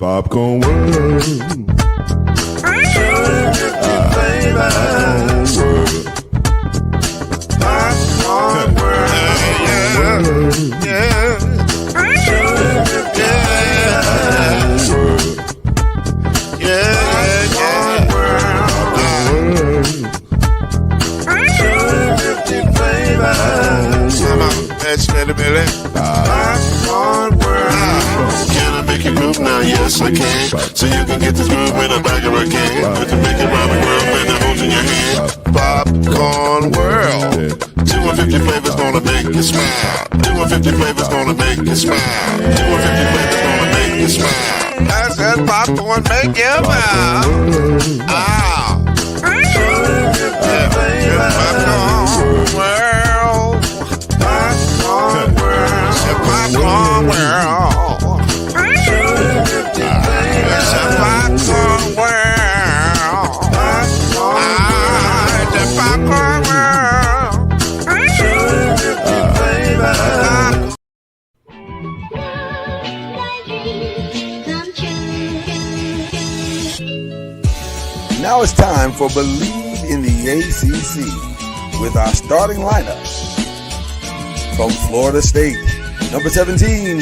Popcorn World. Popcorn World. Yeah. Can I make you move now? Yes, I can. So you can get this move in a bag of a can. Put the bacon around the world and the holes in your hand. Popcorn World. 250 flavors gonna make you smile. 250 flavors gonna make you smile. 250 flavors gonna make you smile. I said popcorn make you smile. Ah. Popcorn World. Popcorn World. Popcorn World. It's a popcorn world. It's a popcorn world. Now it's time for Believe in the ACC with our starting lineup. From Florida State, number 17,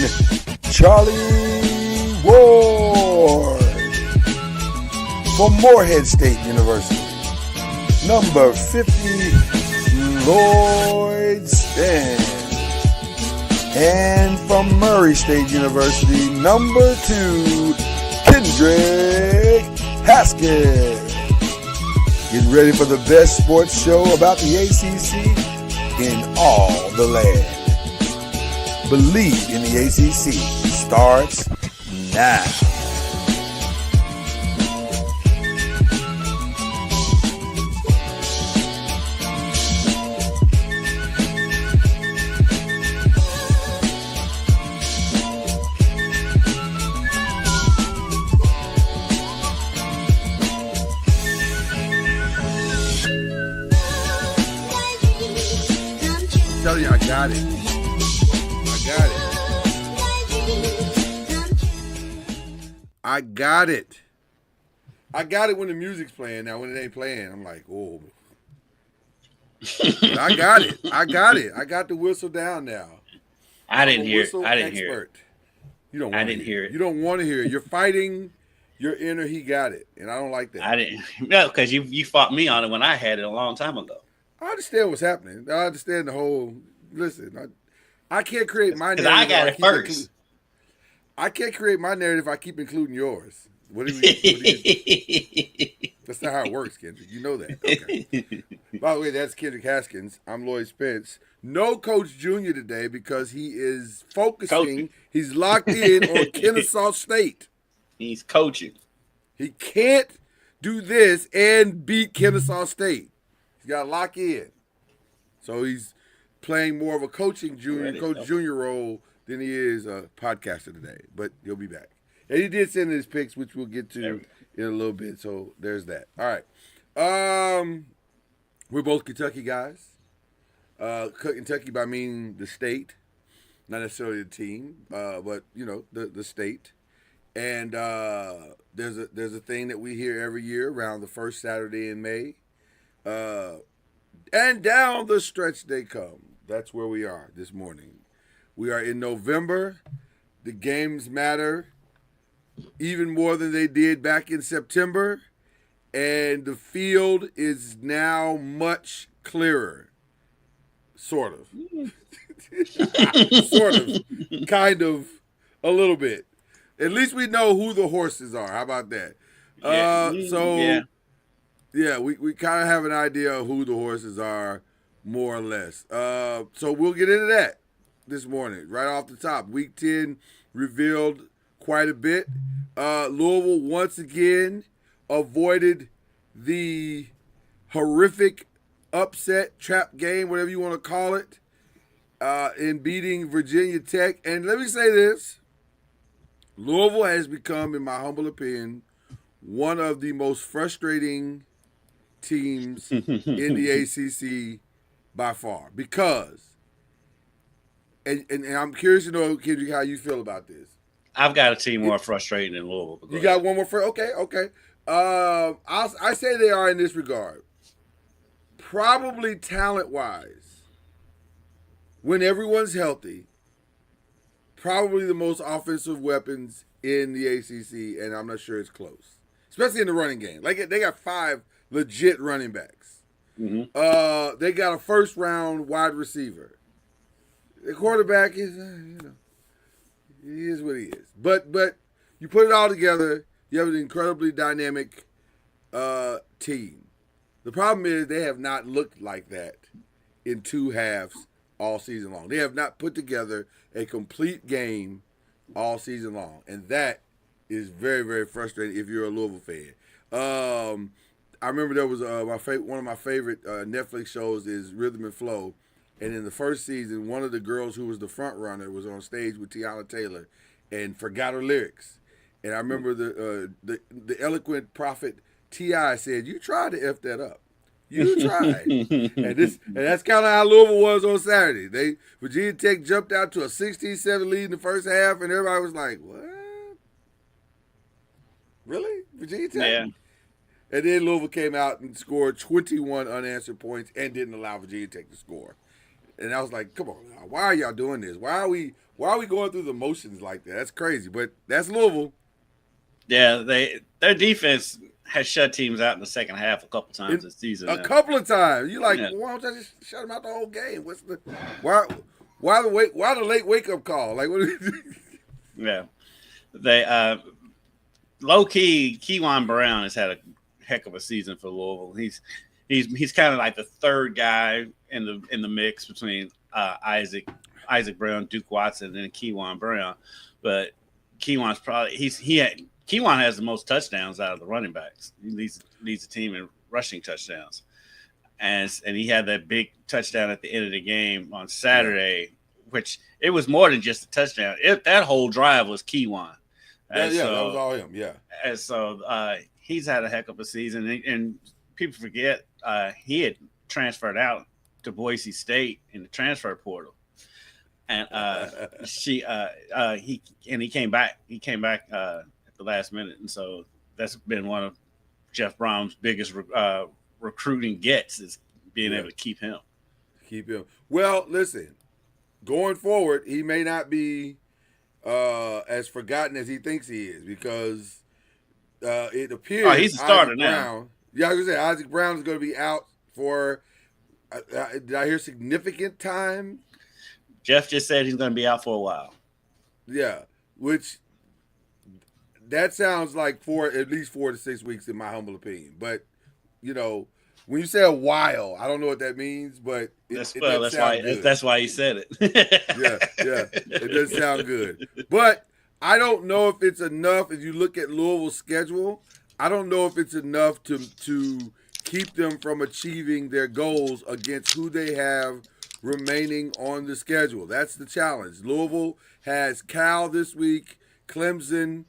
Charlie Ward. From Morehead State University, number 50, Lloyd Stan. And from Murray State University, number 2, Kendrick Haskins. Get ready for the best sports show about the ACC in all the land. Believe in the ACC starts now. Tell you, I got it. I got it when the music's playing. Now, when it ain't playing, I'm like, oh. But I got it. I got the whistle down now. I didn't hear it. You don't. I didn't hear it. You don't want to hear it. You're fighting your inner. He got it, and I don't like that. I didn't. No, because you fought me on it when I had it a long time ago. I understand what's happening. I understand the whole. Listen, I can't create my narrative. I got it first. I can't create my narrative if I keep including yours. What do you That's not how it works, Kendrick. You know that. Okay. By the way, that's Kendrick Haskins. I'm Lloyd Spence. No Coach Jr. today because he is focusing. Coaching. He's locked in on Kennesaw State. He's coaching. He can't do this and beat Kennesaw State. He's got to lock in. So he's playing more of a Coach Jr. role than he is a podcaster today. But he'll be back. And he did send his picks, which we'll get to in a little bit. So there's that. All right. We're both Kentucky guys. Kentucky by meaning the state, not necessarily the team, but the state. And there's a thing that we hear every year around the first Saturday in May. And down the stretch they come. That's where we are this morning. We are in November. The games matter even more than they did back in September. And the field is now much clearer. Sort of. Sort of. Kind of. A little bit. At least we know who the horses are. How about that? We kind of have an idea of who the horses are, more or less. So we'll get into that this morning, right off the top. Week 10 revealed quite a bit. Louisville once again avoided the horrific upset, trap game, whatever you want to call it, in beating Virginia Tech. And let me say this. Louisville has become, in my humble opinion, one of the most frustrating teams in the ACC by far. Because, and I'm curious to know, Kendrick, how you feel about this. I've got a team more frustrating than Louisville. You got one more for okay. I say they are in this regard. Probably talent-wise, when everyone's healthy, probably the most offensive weapons in the ACC, and I'm not sure it's close, especially in the running game. Like they got 5 legit running backs. Mm-hmm. They got a first-round wide receiver. The quarterback is, he is what he is. But you put it all together, you have an incredibly dynamic team. The problem is they have not looked like that in 2 halves all season long. They have not put together a complete game all season long, and that is very, very frustrating if you're a Louisville fan. I remember there was one of my favorite Netflix shows is Rhythm and Flow, and in the first season, one of the girls who was the front runner was on stage with Tiana Taylor and forgot her lyrics. And I remember the eloquent prophet T.I. said, "You tried to F that up. You tried." and that's kind of how Louisville was on Saturday. Virginia Tech jumped out to a 16-7 lead in the first half, and everybody was like, "What? Really? Virginia Tech?" Yeah. And then Louisville came out and scored 21 unanswered points and didn't allow Virginia Tech to score. And I was like, "Come on now. Why are y'all doing this? Why are we going through the motions like that? That's crazy." But that's Louisville. Yeah, their defense has shut teams out in the second half a couple times this season. A couple of times. You're like, why don't I just shut them out the whole game? What's the why the late wake up call? Like, what? Yeah, they low key. Kewan Brown has had a heck of a season for Louisville. He's kind of like the third guy in the mix between Isaac Brown, Duke Watson, and Kewan Brown. But Kewan's probably Kewan has the most touchdowns out of the running backs. He leads the team in rushing touchdowns, and he had that big touchdown at the end of the game on Saturday, which it was more than just a touchdown. That whole drive was Kewan. Yeah, that was all him. Yeah, and so he's had a heck of a season, and people forget he had transferred out to Boise State in the transfer portal, and he came back. He came back at the last minute, and so that's been one of Jeff Brown's biggest recruiting gets is being able to keep him. Well, listen, going forward, he may not be as forgotten as he thinks he is because it appears he's a starter now. Yeah, I was gonna say Isaac Brown is going to be out for. Did I hear significant time? Jeff just said he's going to be out for a while. Yeah, which that sounds like at least 4 to 6 weeks in my humble opinion. But when you say a while, I don't know what that means, but that's why he said it. yeah, it does sound good. But I don't know if it's enough. If you look at Louisville's schedule, I don't know if it's enough to keep them from achieving their goals against who they have remaining on the schedule. That's the challenge. Louisville has Cal this week, Clemson,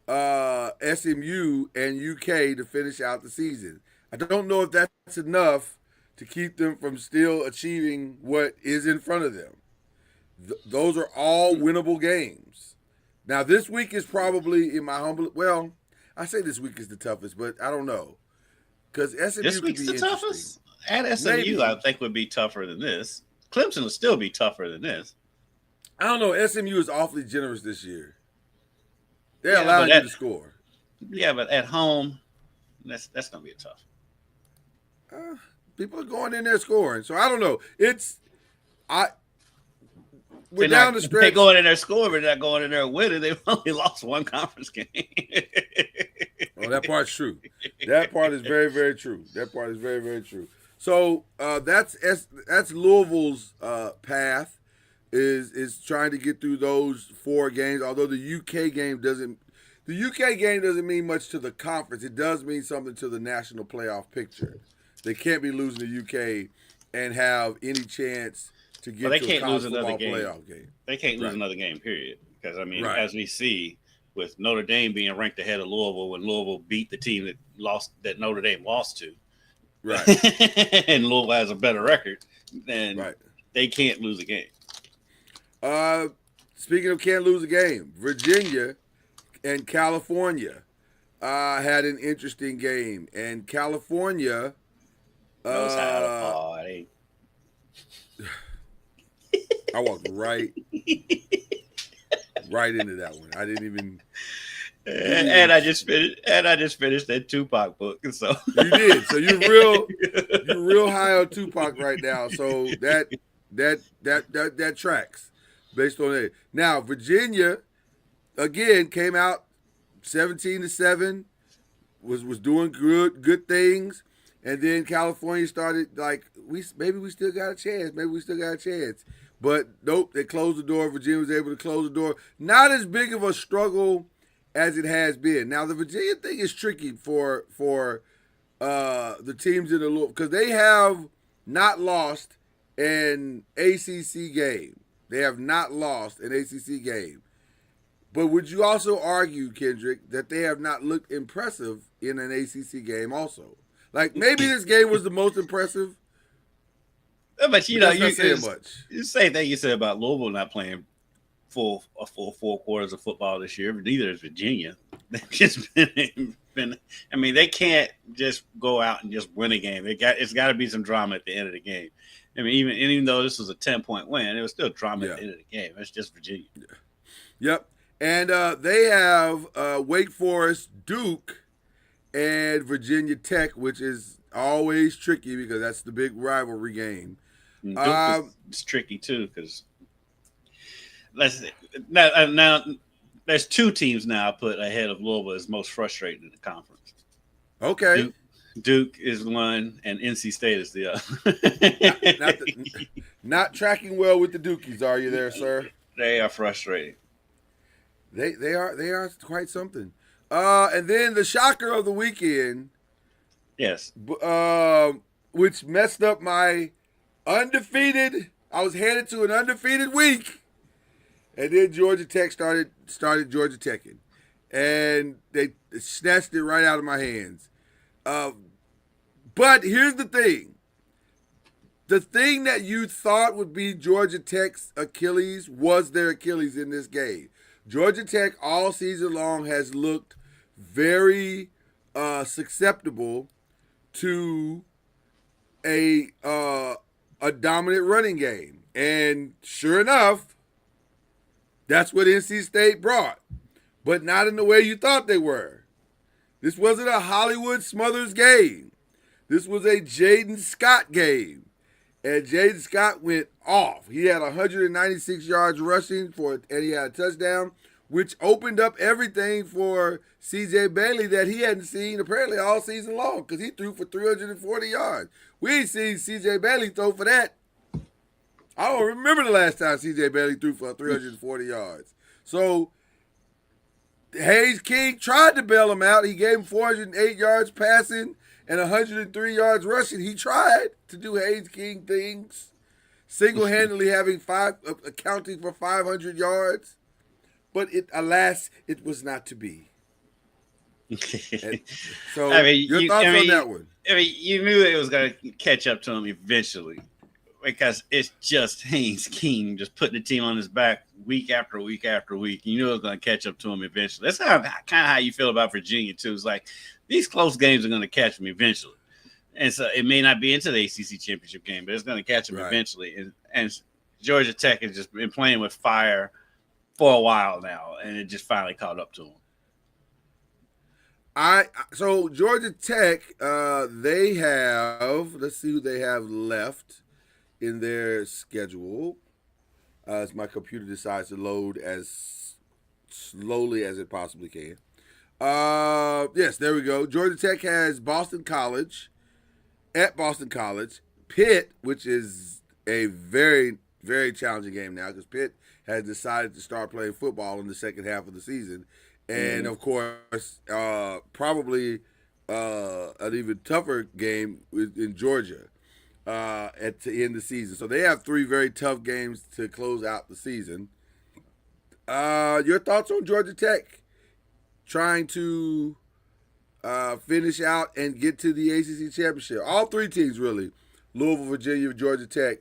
SMU, and UK to finish out the season. I don't know if that's enough to keep them from still achieving what is in front of them. Those are all winnable games. Now, this week is probably, in my humble, well, I say this week is the toughest, but I don't know. Because SMU this week's the toughest? At SMU, maybe. I think would be tougher than this. Clemson will still be tougher than this. I don't know. SMU is awfully generous this year. They're allowing you to score. Yeah, but at home, that's going to be a tough. People are going in there scoring, so I don't know. We're down the stretch. They're going in there scoring, but they're not going in there winning. They've only lost one conference game. Oh, that part's true. That part is very, very true. So that's Louisville's path is trying to get through those 4 games. Although the UK game doesn't mean much to the conference. It does mean something to the national playoff picture. They can't be losing the UK and have any chance to get to a college football playoff game. They can't lose another game, period. Because, as we see, with Notre Dame being ranked ahead of Louisville when Louisville beat the team that Notre Dame lost to. Right. And Louisville has a better record, then they can't lose a game. speaking of can't lose a game, Virginia and California had an interesting game, and California Knows how to party. I walked right into that one. I didn't even. And I just finished that Tupac book. So you did. So you're real high on Tupac right now. So that tracks based on it. Now Virginia again came out 17-7, was doing good things, and then California started like maybe we still got a chance. But nope, they closed the door. Virginia was able to close the door. Not as big of a struggle as it has been. Now the Virginia thing is tricky for the teams in the Louisville because they have not lost an ACC game. They have not lost an ACC game. But would you also argue, Kendrick, that they have not looked impressive in an ACC game also? Like maybe this game was the most impressive. But you know, you saying much. The same thing you said about Louisville not playing full 4 quarters of football this year. Neither is Virginia. They've just been. I mean, they can't just go out and just win a game. It's got to be some drama at the end of the game. I mean, even though this was a 10-point win, it was still drama at the end of the game. It's just Virginia. Yep. And they have Wake Forest, Duke, and Virginia Tech, which is always tricky because that's the big rivalry game. Duke is tricky too because now there's 2 teams now I put ahead of Louisville as most frustrating in the conference. Okay. Duke is one, and NC State is the other. not tracking well with the Dukies, are you there, sir? They are frustrating. They are quite something. And then the shocker of the weekend, yes, which messed up my undefeated. I was headed to an undefeated week, and then Georgia Tech started Georgia Teching, and they snatched it right out of my hands. But here's the thing. The thing that you thought would be Georgia Tech's Achilles was their Achilles in this game. Georgia Tech all season long has looked very susceptible to a dominant running game. And sure enough, that's what NC State brought. But not in the way you thought they were. This wasn't a Hollywood Smothers game. This was a Jaden Scott game. And Jaden Scott went off. He had 196 yards rushing and he had a touchdown, which opened up everything for C.J. Bailey that he hadn't seen apparently all season long because he threw for 340 yards. We ain't seen C.J. Bailey throw for that. I don't remember the last time C.J. Bailey threw for 340 yards. So Hayes King tried to bail him out. He gave him 408 yards passing and 103 yards rushing. He tried to do Hayes King things, single-handedly accounting for 500 yards. But alas, it was not to be. So, I mean, your thoughts on that one? I mean, you knew it was going to catch up to him eventually because it's just Haynes King just putting the team on his back week after week after week. You knew it was going to catch up to him eventually. That's kind of how you feel about Virginia, too. It's like these close games are going to catch him eventually. And so it may not be into the ACC championship game, but it's going to catch him eventually. And Georgia Tech has just been playing with fire for a while now, and it just finally caught up to him. So Georgia Tech, they have, let's see who they have left in their schedule. As my computer decides to load as slowly as it possibly can. Yes, there we go. Georgia Tech has Boston College, at Boston College, Pitt, which is a very, very challenging game now because Pitt has decided to start playing football in the second half of the season. And, of course, probably an even tougher game in Georgia to end the season. So they have 3 very tough games to close out the season. Your thoughts on Georgia Tech trying to finish out and get to the ACC championship? All 3 teams, really. Louisville, Virginia, Georgia Tech,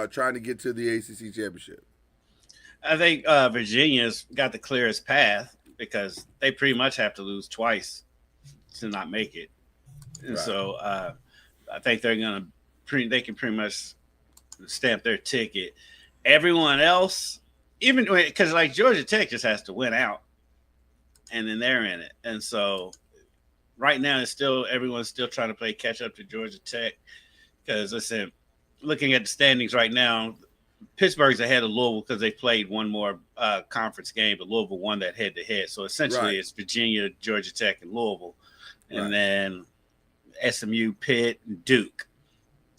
trying to get to the ACC championship. I think Virginia's got the clearest path because they pretty much have to lose twice to not make it, and Right. so I think they can pretty much stamp their ticket. Everyone else, even because like Georgia Tech just has to win out, and then they're in it, and so right now it's still everyone's still trying to play catch up to Georgia Tech because listen, looking at the standings right now, Pittsburgh's ahead of Louisville because they played one more conference game, but Louisville won that head to head. So essentially, Right. it's Virginia, Georgia Tech, and Louisville, and Right. then SMU, Pitt, and Duke.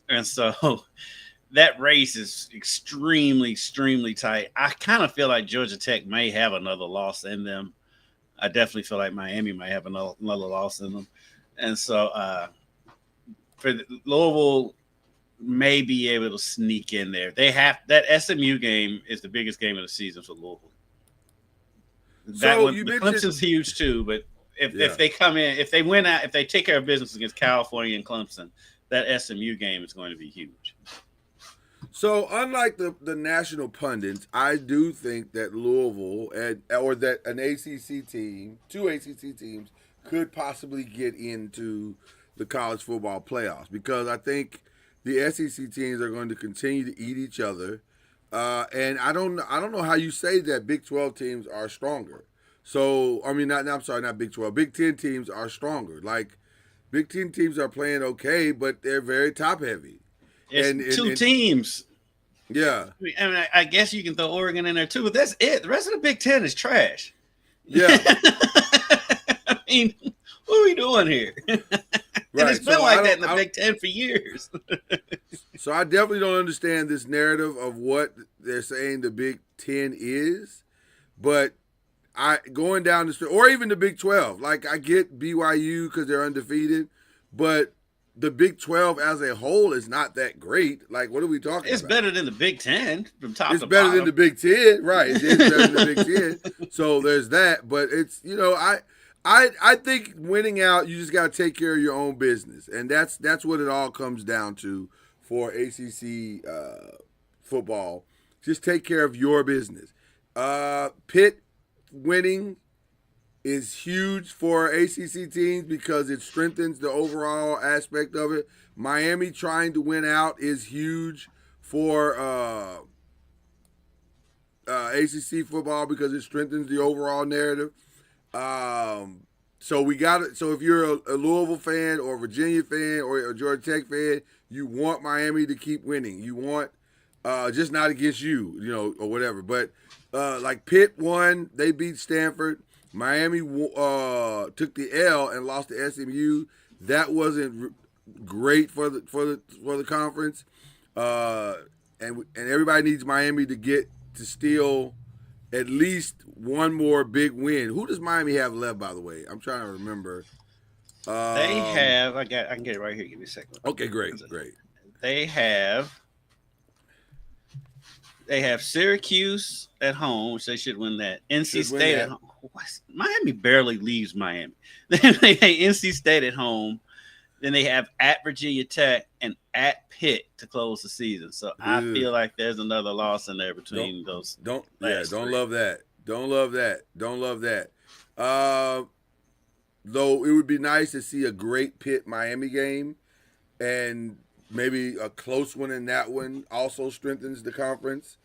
And so that race is extremely, extremely tight. I kind of feel like Georgia Tech may have another loss in them. I definitely feel like Miami might have another loss in them. And so for Louisville may be able to sneak in there. They have that SMU game is the biggest game of the season for Louisville. That So one, you the mentioned- Clemson's huge too, but if Yeah. they come in, if they win out, if they take care of business against California and Clemson, that SMU game is going to be huge. So, unlike the national pundits, I do think that Louisville or that an ACC team, two ACC teams, could possibly get into the college football playoffs because I think the SEC teams are going to continue to eat each other, and I don't know how you say that Big 12 teams are stronger. So, I mean, not Big 12. Big 10 teams are stronger. Like Big 10 teams are playing okay, but they're very top heavy. It's two teams. Yeah. I mean, I guess you can throw Oregon in there too, but that's it. The rest of the Big Ten is trash. Yeah. I mean, what are we doing here? And Right. it's been So like that in the Big Ten for years. So I definitely don't understand this narrative of what they're saying the Big Ten is, but going down the street, or even the Big 12. Like I get BYU because they're undefeated, but the Big 12 as a whole is not that great. Like, what are we talking It's about? better than the Big Ten from top It's to better bottom. than the Big Ten, right? It is better than the Big Ten. So there's that, but it's I think winning out, you just got to take care of your own business, and that's what it all comes down to for ACC football. Just take care of your business. Pitt winning is huge for ACC teams because it strengthens the overall aspect of it. Miami trying to win out is huge for ACC football because it strengthens the overall narrative. So we got it. So if you're a Louisville fan or a Virginia fan or a Georgia Tech fan, you want Miami to keep winning. You want just not against you, or whatever. But like Pitt won, they beat Stanford. Miami took the L and lost to SMU. That wasn't great for the conference. And everybody needs Miami to steal at least one more big win. Who does Miami have left, by the way? I'm trying to remember. They have. I can get it right here. Give me a second. Okay, great. They have Syracuse at home, which they should win that. NC State at home. Miami barely leaves Miami. Then they have NC State at home. Then they have at Virginia Tech and at Pitt to close the season. So I feel like there's another loss in there between those. Don't love that. Don't love that. Though it would be nice to see a great Pitt Miami game, and maybe a close one in that one also strengthens the conference.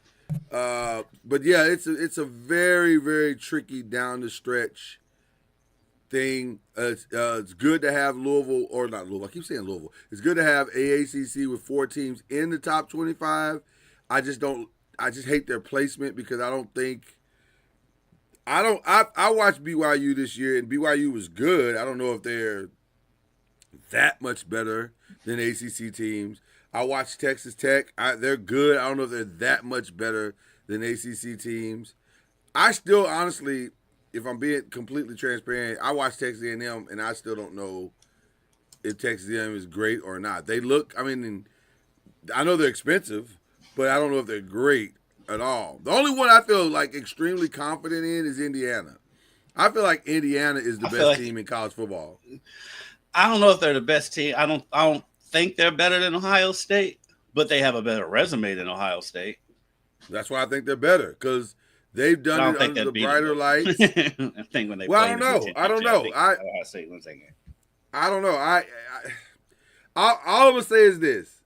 But yeah, it's a very, very tricky down the stretch thing. It's good to have Louisville, or not Louisville. I keep saying Louisville. It's good to have AACC with 4 teams in the top 25. I just hate their placement because I watched BYU this year, and BYU was good. I don't know if they're that much better than ACC teams. I watched Texas Tech. They're good. I don't know if they're that much better than ACC teams. I still, honestly, if I'm being completely transparent, I watched Texas A&M, and I still don't know if Texas A&M is great or not. They look, I know they're expensive, but I don't know if they're great at all. The only one I feel like extremely confident in is Indiana. I feel like Indiana is the best team in college football. I don't know if they're the best team. I don't think they're better than Ohio State, but they have a better resume than Ohio State. That's why I think they're better, because They've I done don't it think under they'll the beat brighter them. lights. I think when they Well, play I don't know. the I don't know. Ohio State wins that game. I don't know. All I'm gonna say is this: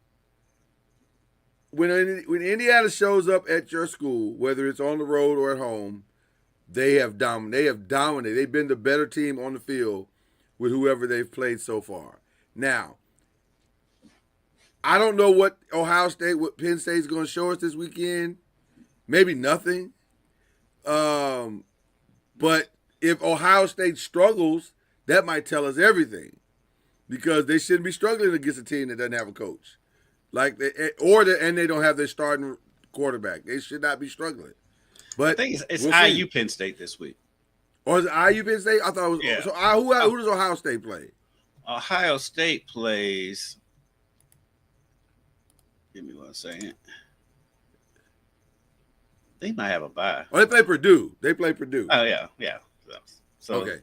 when Indiana shows up at your school, whether it's on the road or at home, they have dominated. They've been the better team on the field with whoever they've played so far. Now, I don't know what Penn State's going to show us this weekend. Maybe nothing. But if Ohio State struggles, that might tell us everything, because they shouldn't be struggling against a team that doesn't have a coach, and they don't have their starting quarterback. They should not be struggling. But I think it's we'll IU see. Penn State this week. Or is it IU Penn State? I thought it was. Yeah. So who does Ohio State play? Ohio State plays. Give me 1 second. They might have a bye. Oh, they play Purdue. Oh yeah. So Okay.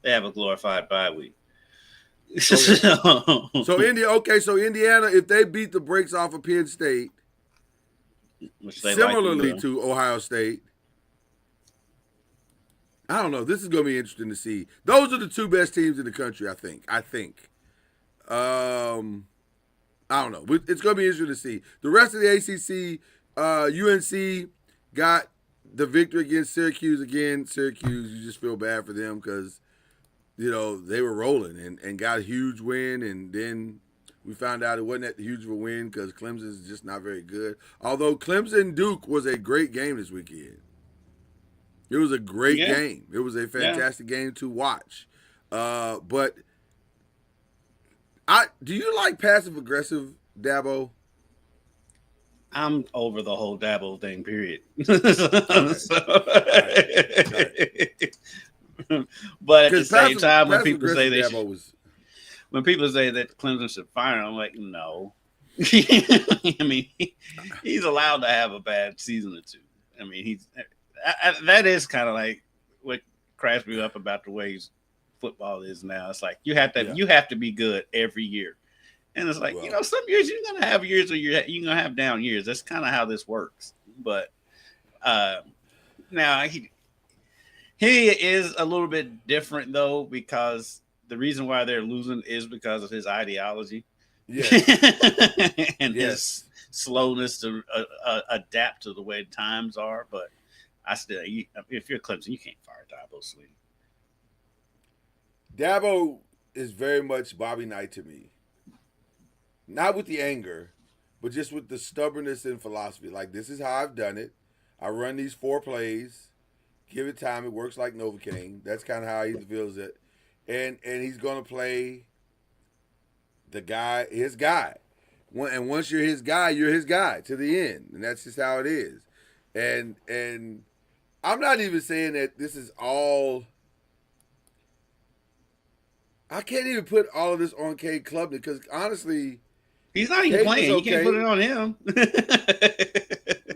they have a glorified bye week. So Indiana, if they beat the brakes off of Penn State, Which they similarly like to do. to Ohio State, I don't know. This is going to be interesting to see. Those are the two best teams in the country, I think. I don't know. It's going to be interesting to see. The rest of the ACC, UNC got the victory against Syracuse again. Syracuse, you just feel bad for them because, they were rolling and got a huge win. And then we found out it wasn't that huge of a win because Clemson's just not very good. Although Clemson-Duke was a great game this weekend. It was a great game. It was a fantastic game to watch. But do you like passive-aggressive Dabo? I'm over the whole Dabo thing, period. But at the same time, when people say that Clemson should fire him, I'm like, no. I mean, he's allowed to have a bad season or two. I mean, that is kind of like what cracks me up about the way football is now. It's like you have to be good every year. And it's like, some years you're going to have years where you're going to have down years. That's kind of how this works. But now he is a little bit different, though, because the reason why they're losing is because of his ideology. And his slowness to adapt to the way times are. But if you're Clemson, you can't fire Dabo Swinney. Dabo is very much Bobby Knight to me. Not with the anger, but just with the stubbornness and philosophy. Like, this is how I've done it. I run these 4 plays. Give it time. It works like Novocaine. That's kind of how he feels it. And he's going to play his guy. And once you're his guy to the end. And that's just how it is. And I'm not even saying that this is all. I can't even put all of this on Cade Klubnik because honestly, he's not even playing. You can't put it on him.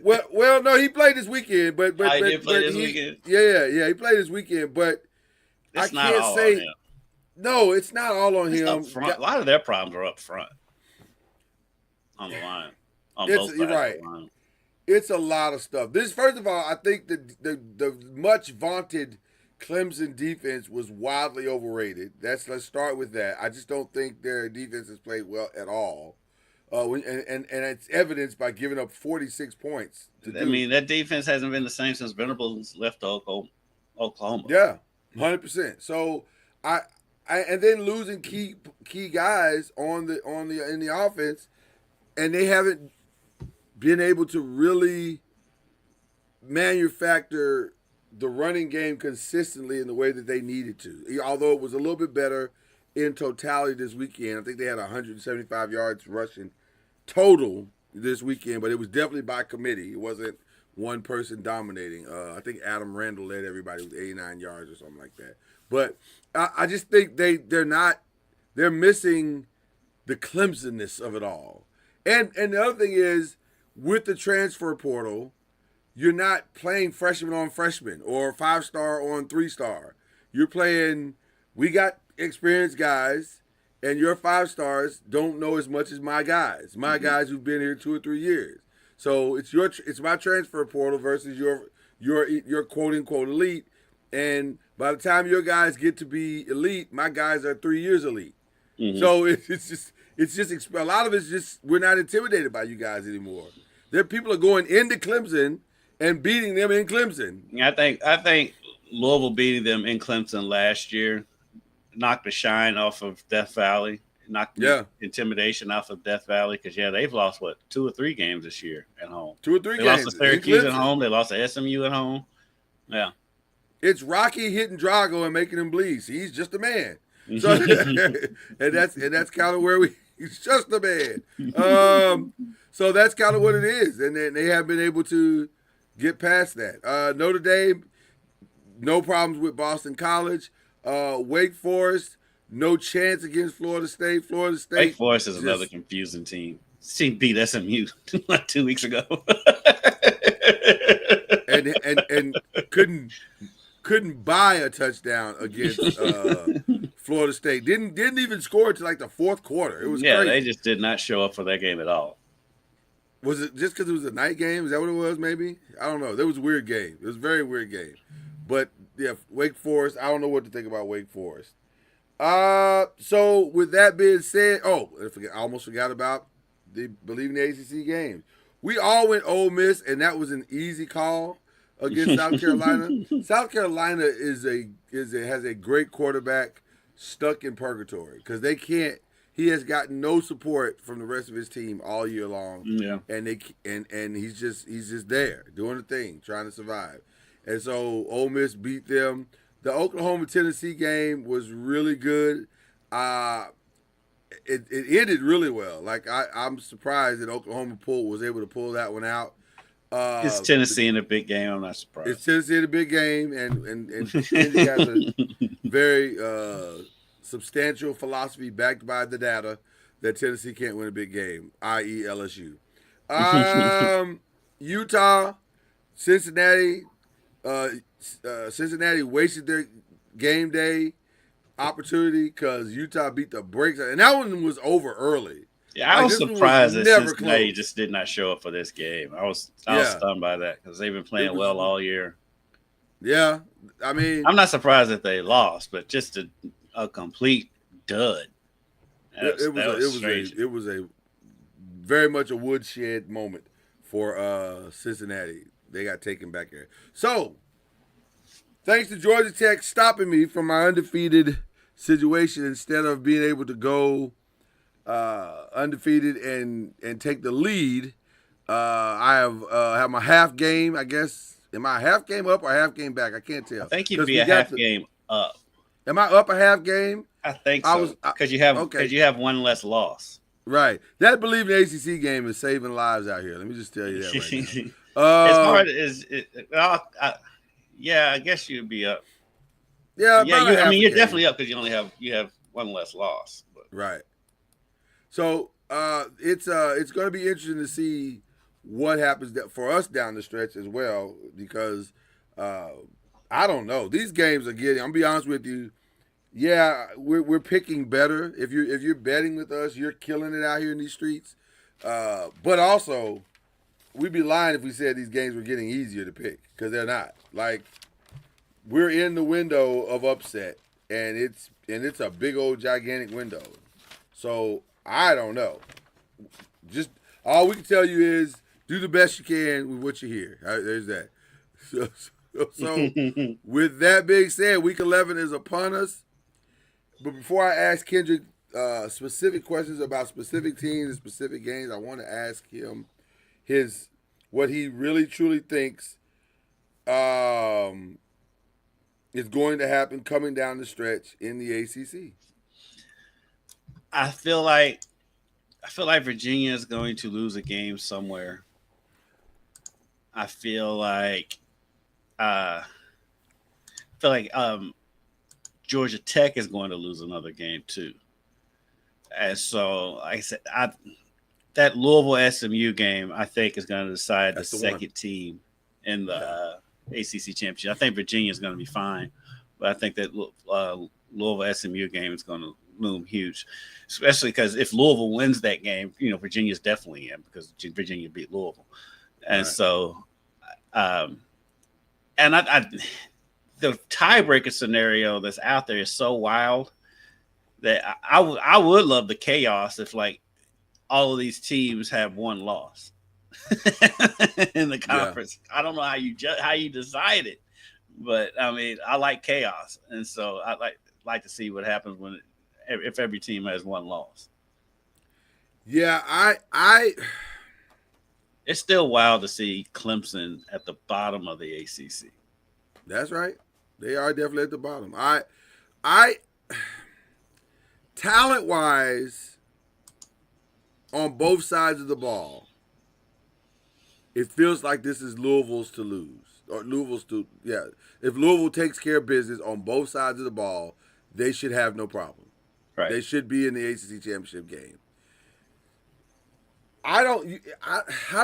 well, no, he played this weekend, but he did play this weekend. Yeah, he played this weekend, but it's I can't say. No, it's not all on him. A lot of their problems are up front on the line. You're right. It's a lot of stuff. First of all, I think the much vaunted Clemson defense was wildly overrated. Let's start with that. I just don't think their defense has played well at all. And it's evidenced by giving up 46 points. mean, that defense hasn't been the same since Venables left Oklahoma. Yeah, 100%. So and then losing key guys in the offense, and they haven't been able to really manufacture the running game consistently in the way that they needed to. Although it was a little bit better in totality this weekend. I think they had 175 yards rushing total this weekend, but it was definitely by committee. It wasn't one person dominating. I think Adam Randall led everybody with 89 yards or something like that. But I just think they're missing the Clemsonness of it all. And the other thing is, with the transfer portal, you're not playing freshman on freshman or 5-star on 3-star. You're playing, we got experienced guys, and your 5-stars don't know as much as my guys. My guys who've been here 2 or 3 years. So it's my transfer portal versus your quote unquote elite. And by the time your guys get to be elite, my guys are 3 years elite. Mm-hmm. So it's just a lot of it's just we're not intimidated by you guys anymore. There people are going into Clemson and beating them in Clemson. I think Louisville beating them in Clemson last year knocked the shine off of Death Valley, knocked the intimidation off of Death Valley because they've lost 2 or 3 games this year at home. 2 or 3 they games. Lost to Syracuse at home. They lost to SMU at home. Yeah, it's Rocky hitting Drago and making him bleed. See, he's just a man. So and that's kind of where he's just a man. So that's kind of what it is, and then they have been able to get past that. Notre Dame, no problems with Boston College. Wake Forest, no chance against Florida State. Wake Forest is another confusing team. This team beat SMU 2 weeks ago, and couldn't buy a touchdown against Florida State. Didn't even score until like the fourth quarter. It was crazy. They just did not show up for that game at all. Was it just because it was a night game? Is that what it was? Maybe, I don't know. There was a weird game. It was a very weird game. But yeah, Wake Forest. I don't know what to think about Wake Forest. So with that being said, I almost forgot about the BLEAV in the ACC games. We all went Ole Miss, and that was an easy call against South Carolina. South Carolina has a great quarterback stuck in purgatory because they can't. He has gotten no support from the rest of his team all year long. Yeah, and he's just there doing the thing, trying to survive. And so Ole Miss beat them. The Oklahoma-Tennessee game was really good. It ended really well. Like I'm surprised that Oklahoma was able to pull that one out. It's Tennessee in a big game. I'm not surprised. It's Tennessee in a big game, and Tennessee has a very substantial philosophy backed by the data that Tennessee can't win a big game, i.e. LSU. Utah, Cincinnati. Cincinnati wasted their game day opportunity because Utah beat the brakes, and that one was over early. Yeah, I was surprised that Cincinnati just did not show up for this game. I was stunned by that because they've been playing well all year. Yeah, I mean, I'm not surprised that they lost, but just a complete dud. It was a very much a woodshed moment for Cincinnati. They got taken back there. So, thanks to Georgia Tech stopping me from my undefeated situation instead of being able to go undefeated and take the lead, I have my half game, I guess. Am I a half game up or half game back? I can't tell. I think you'd be a half game up. Am I up a half game? I think so. Because you have one less loss. Right. That BLEAV in the ACC game is saving lives out here. Let me just tell you that right now. It's hard. I guess you'd be up. Yeah, you're definitely up because you have one less loss. But. Right. So it's going to be interesting to see what happens for us down the stretch as well because I don't know. These games are getting. I'm gonna be honest with you. Yeah, we're picking better. If you're betting with us, you're killing it out here in these streets. But also, we'd be lying if we said these games were getting easier to pick because they're not. Like we're in the window of upset, and it's a big old gigantic window. So I don't know. Just all we can tell you is do the best you can with what you hear. There's that. So with that being said, week 11 is upon us. But before I ask Kendrick specific questions about specific teams and specific games, I want to ask him what he really truly thinks is going to happen coming down the stretch in the ACC. I feel like Virginia is going to lose a game somewhere. I feel like Georgia Tech is going to lose another game too. And so, like I said, that Louisville SMU game, I think, is going to decide the second team in the ACC championship. I think Virginia is going to be fine, but I think that Louisville SMU game is going to loom huge, especially because if Louisville wins that game, Virginia's definitely in because Virginia beat Louisville, and so and the tiebreaker scenario that's out there is so wild that I would love the chaos if like all of these teams have one loss in the conference. Yeah. I don't know how you decide it, but I mean I like chaos, and so I like to see what happens if every team has one loss. Yeah, it's still wild to see Clemson at the bottom of the ACC. That's right. They are definitely at the bottom. I talent-wise, on both sides of the ball, it feels like this is Louisville's to lose. Or if Louisville takes care of business on both sides of the ball, they should have no problem. Right. They should be in the ACC championship game. How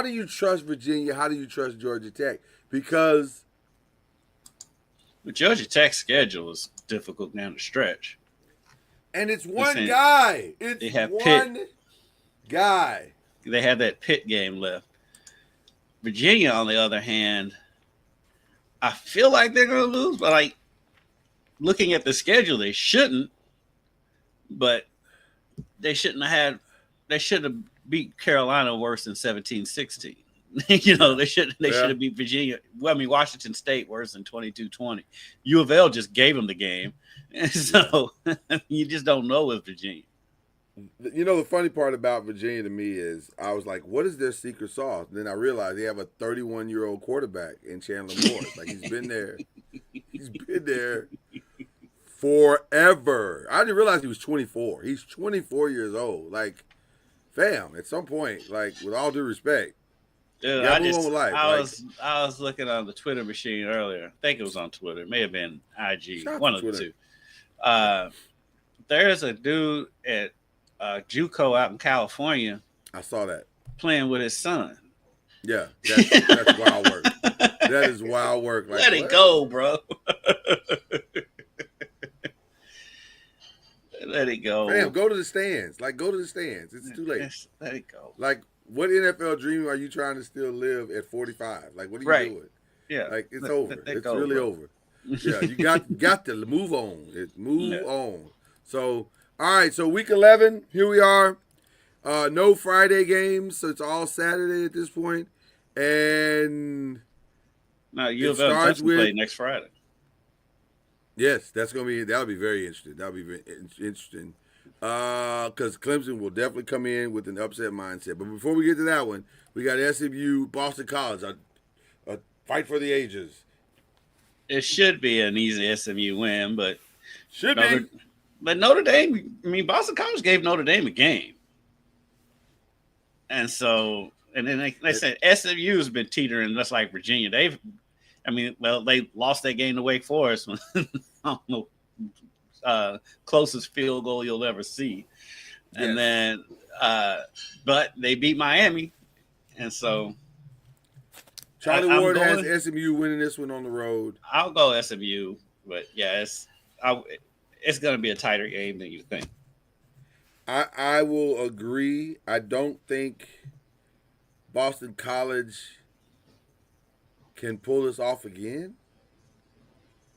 do you trust Virginia? How do you trust Georgia Tech? Because the Georgia Tech schedule is difficult down the stretch. And it's one guy. It's one guy. They have that Pitt game left. Virginia, on the other hand, I feel like they're going to lose, but like looking at the schedule, they shouldn't. But they shouldn't have they should have beat Carolina worse than 17-16. They should have beat Virginia. Well, I mean, Washington State worse than 22-20. U of L just gave them the game. And so you just don't know with Virginia. The funny part about Virginia to me is I was like, what is their secret sauce? And then I realized they have a 31-year-old quarterback in Chandler Morris. Like he's been there. He's been there forever. I didn't realize he was 24. He's 24 years old. Like, fam, at some point, like, with all due respect. Dude, I was looking on the Twitter machine earlier. I think it was on Twitter. It may have been IG. One of the two. There's a dude at JUCO out in California. I saw that. Playing with his son. Yeah, that's wild work. That is wild work. Like, let it go, bro. Let it go. Damn, go to the stands. Like, go to the stands. It's too late. Yes, let it go. Like, what NFL dream are you trying to still live at 45? Like, what are you doing? Yeah. Like, it's over. It's really over. Yeah, you got to move on. Move on. So, all right. So, week 11, here we are. No Friday games, so it's all Saturday at this point. And now U of L doesn't play next Friday. Yes, that'll be very interesting. That'll be very interesting. Because Clemson will definitely come in with an upset mindset. But before we get to that one, we got SMU, Boston College, a fight for the ages. It should be an easy SMU win, but But Notre Dame, I mean, Boston College gave Notre Dame a game. And so, and then they said SMU has been teetering just like Virginia. They lost that game to Wake Forest. I don't know, closest field goal you'll ever see. And then, but they beat Miami. And so. Charlie Ward has SMU winning this one on the road. I'll go SMU, but yeah, it's going to be a tighter game than you think. I will agree. I don't think Boston College can pull this off again,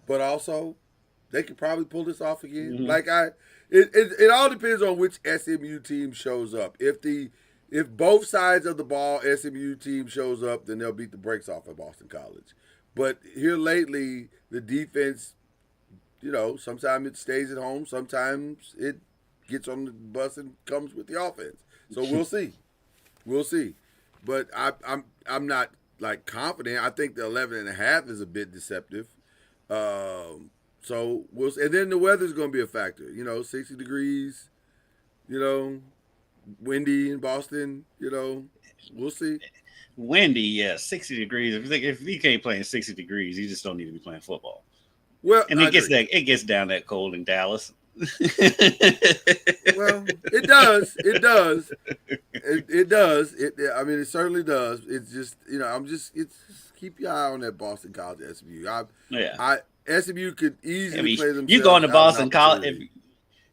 but also they could probably pull this off again. Mm-hmm. It all depends on which SMU team shows up. If both sides of the ball SMU team shows up, then they'll beat the brakes off of Boston College. But here lately, the defense, sometimes it stays at home, sometimes it gets on the bus and comes with the offense. So we'll see. We'll see. But I'm not like confident. I think the 11.5 is a bit deceptive. So we'll see. And then the weather's going to be a factor. 60 degrees, windy in Boston, we'll see. Windy, yeah, 60 degrees. If you can't play in 60 degrees, you just don't need to be playing football. Well, and it gets down that cold in Dallas. Well, it does. It does. It does. It certainly does. It's just, it's keep your eye on that Boston College SMU. SMU could easily play themselves. You going to Boston College? If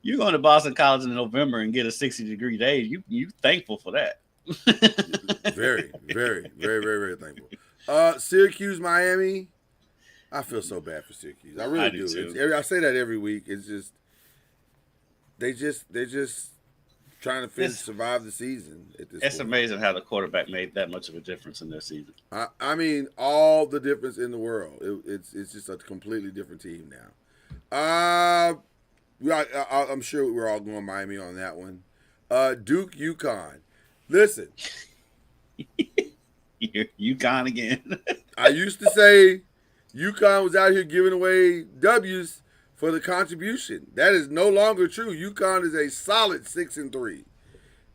you going to Boston College in November and get a 60-degree day, you thankful for that. Very, very, very, very, very thankful. Syracuse, Miami. I feel so bad for Syracuse. I really I do too. I say that every week. It's just they're just trying to survive the season at this It's point. amazing how the quarterback made that much of a difference in their season. I mean, all the difference in the world. It's just a completely different team now. I'm sure we're all going Miami on that one. Duke, UConn. Listen, You gone again. I used to say UConn was out here giving away W's for the contribution. That is no longer true. UConn is a solid 6-3,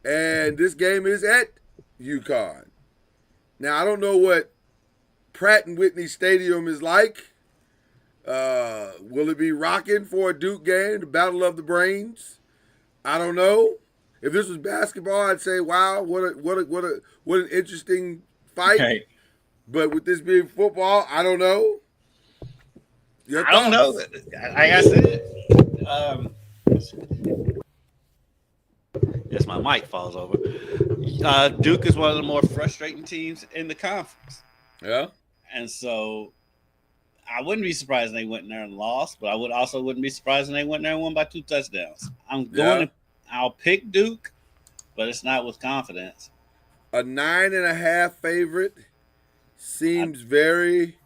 and this game is at UConn. Now I don't know what Pratt and Whitney Stadium is like. Will it be rocking for a Duke game, the Battle of the Brains? I don't know. If this was basketball, I'd say, "Wow, what an interesting fight." Okay. But with this being football, I don't know. I don't know. Like I said, yes, my mic falls over. Duke is one of the more frustrating teams in the conference. Yeah. And so I wouldn't be surprised if they went in there and lost, but I wouldn't be surprised if they went in there and won by 2 touchdowns. I'll pick Duke, but it's not with confidence. A 9.5 favorite seems very.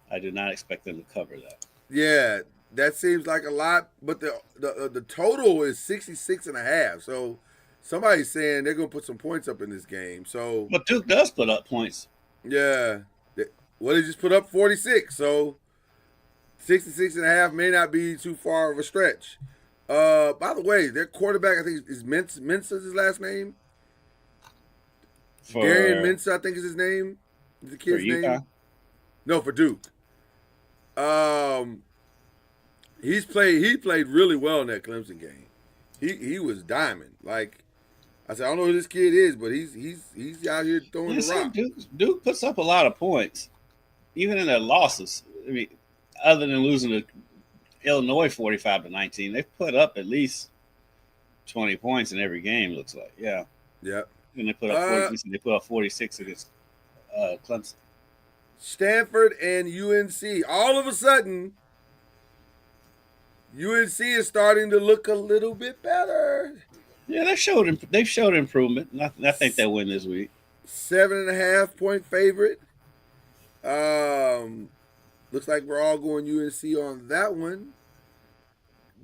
I do not expect them to cover that. Yeah, that seems like a lot, but the total is 66.5. So somebody's saying they're gonna put some points up in this game. So, but Duke does put up points. Yeah, well, they just put up 46. So 66.5 may not be too far of a stretch. By the way, their quarterback, I think, is Mensah's his last name. Darian Mensah, I think is his name. Is the kid's name? No, for Duke. He played really well in that Clemson game. He was diamond. Like I said, I don't know who this kid is, but he's out here throwing the rock. Duke puts up a lot of points, even in their losses. I mean, other than losing to Illinois 45-19, they've put up at least 20 points in every game. Looks like, yeah. Yep. And they put up 46 against Clemson. Stanford and UNC. All of a sudden, UNC is starting to look a little bit better. Yeah, they've showed improvement. I think they'll win this week. 7.5 point favorite. Looks like we're all going UNC on that one.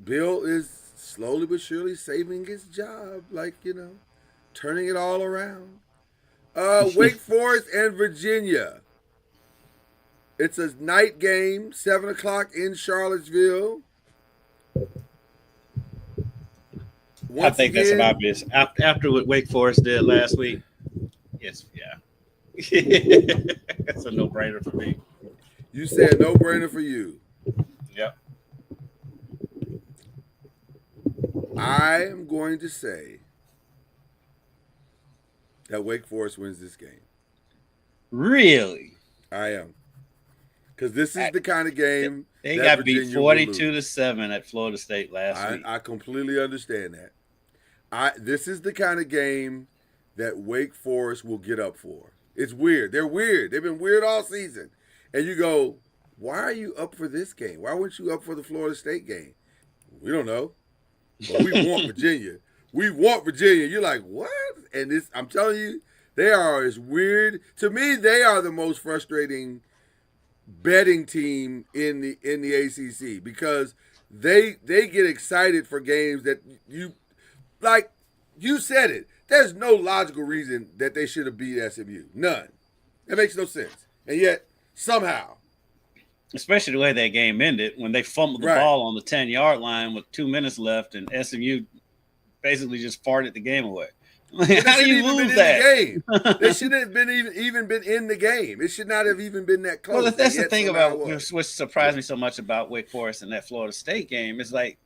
Bill is slowly but surely saving his job, turning it all around. Wake Forest and Virginia. It's a night game, 7 o'clock in Charlottesville. I think that's an obvious. After what Wake Forest did last week, it's a no-brainer for me. You said no-brainer for you. Yep. I am going to say that Wake Forest wins this game. Really? I am. Because this is the kind of game they got beat 42-7 at Florida State last week. I completely understand that. This is the kind of game that Wake Forest will get up for. It's weird. They're weird. They've been weird all season. And you go, why are you up for this game? Why weren't you up for the Florida State game? We don't know. But we want Virginia. We want Virginia. You're like, what? And I'm telling you, they are as weird. To me, they are the most frustrating betting team in the ACC because they get excited for games that you said it. There's no logical reason that they should have beat SMU. None. That makes no sense. And yet, somehow. Especially the way that game ended when they fumbled the ball on the 10-yard line with 2 minutes left and SMU basically just farted the game away. How do you lose that? They shouldn't have been even been in the game. It should not have even been that close. Well, that's the thing about which surprised me so much about Wake Forest and that Florida State game is they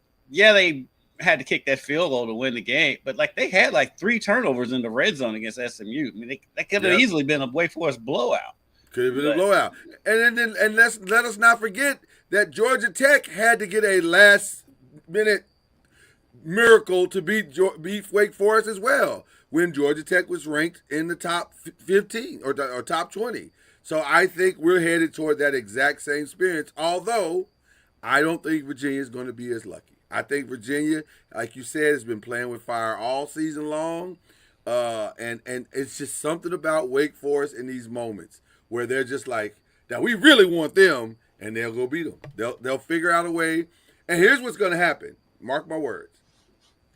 had to kick that field goal to win the game, but they had 3 turnovers in the red zone against SMU. I mean, that could have easily been a Wake Forest blowout. Could have been a blowout. And let us not forget that Georgia Tech had to get a last-minute miracle to beat Wake Forest as well when Georgia Tech was ranked in the top 15 or top 20. So I think we're headed toward that exact same experience, although I don't think Virginia is going to be as lucky. I think Virginia, like you said, has been playing with fire all season long. And it's just something about Wake Forest in these moments where they're just like, that we really want them, and they'll go beat them. They'll figure out a way. And here's what's going to happen. Mark my words.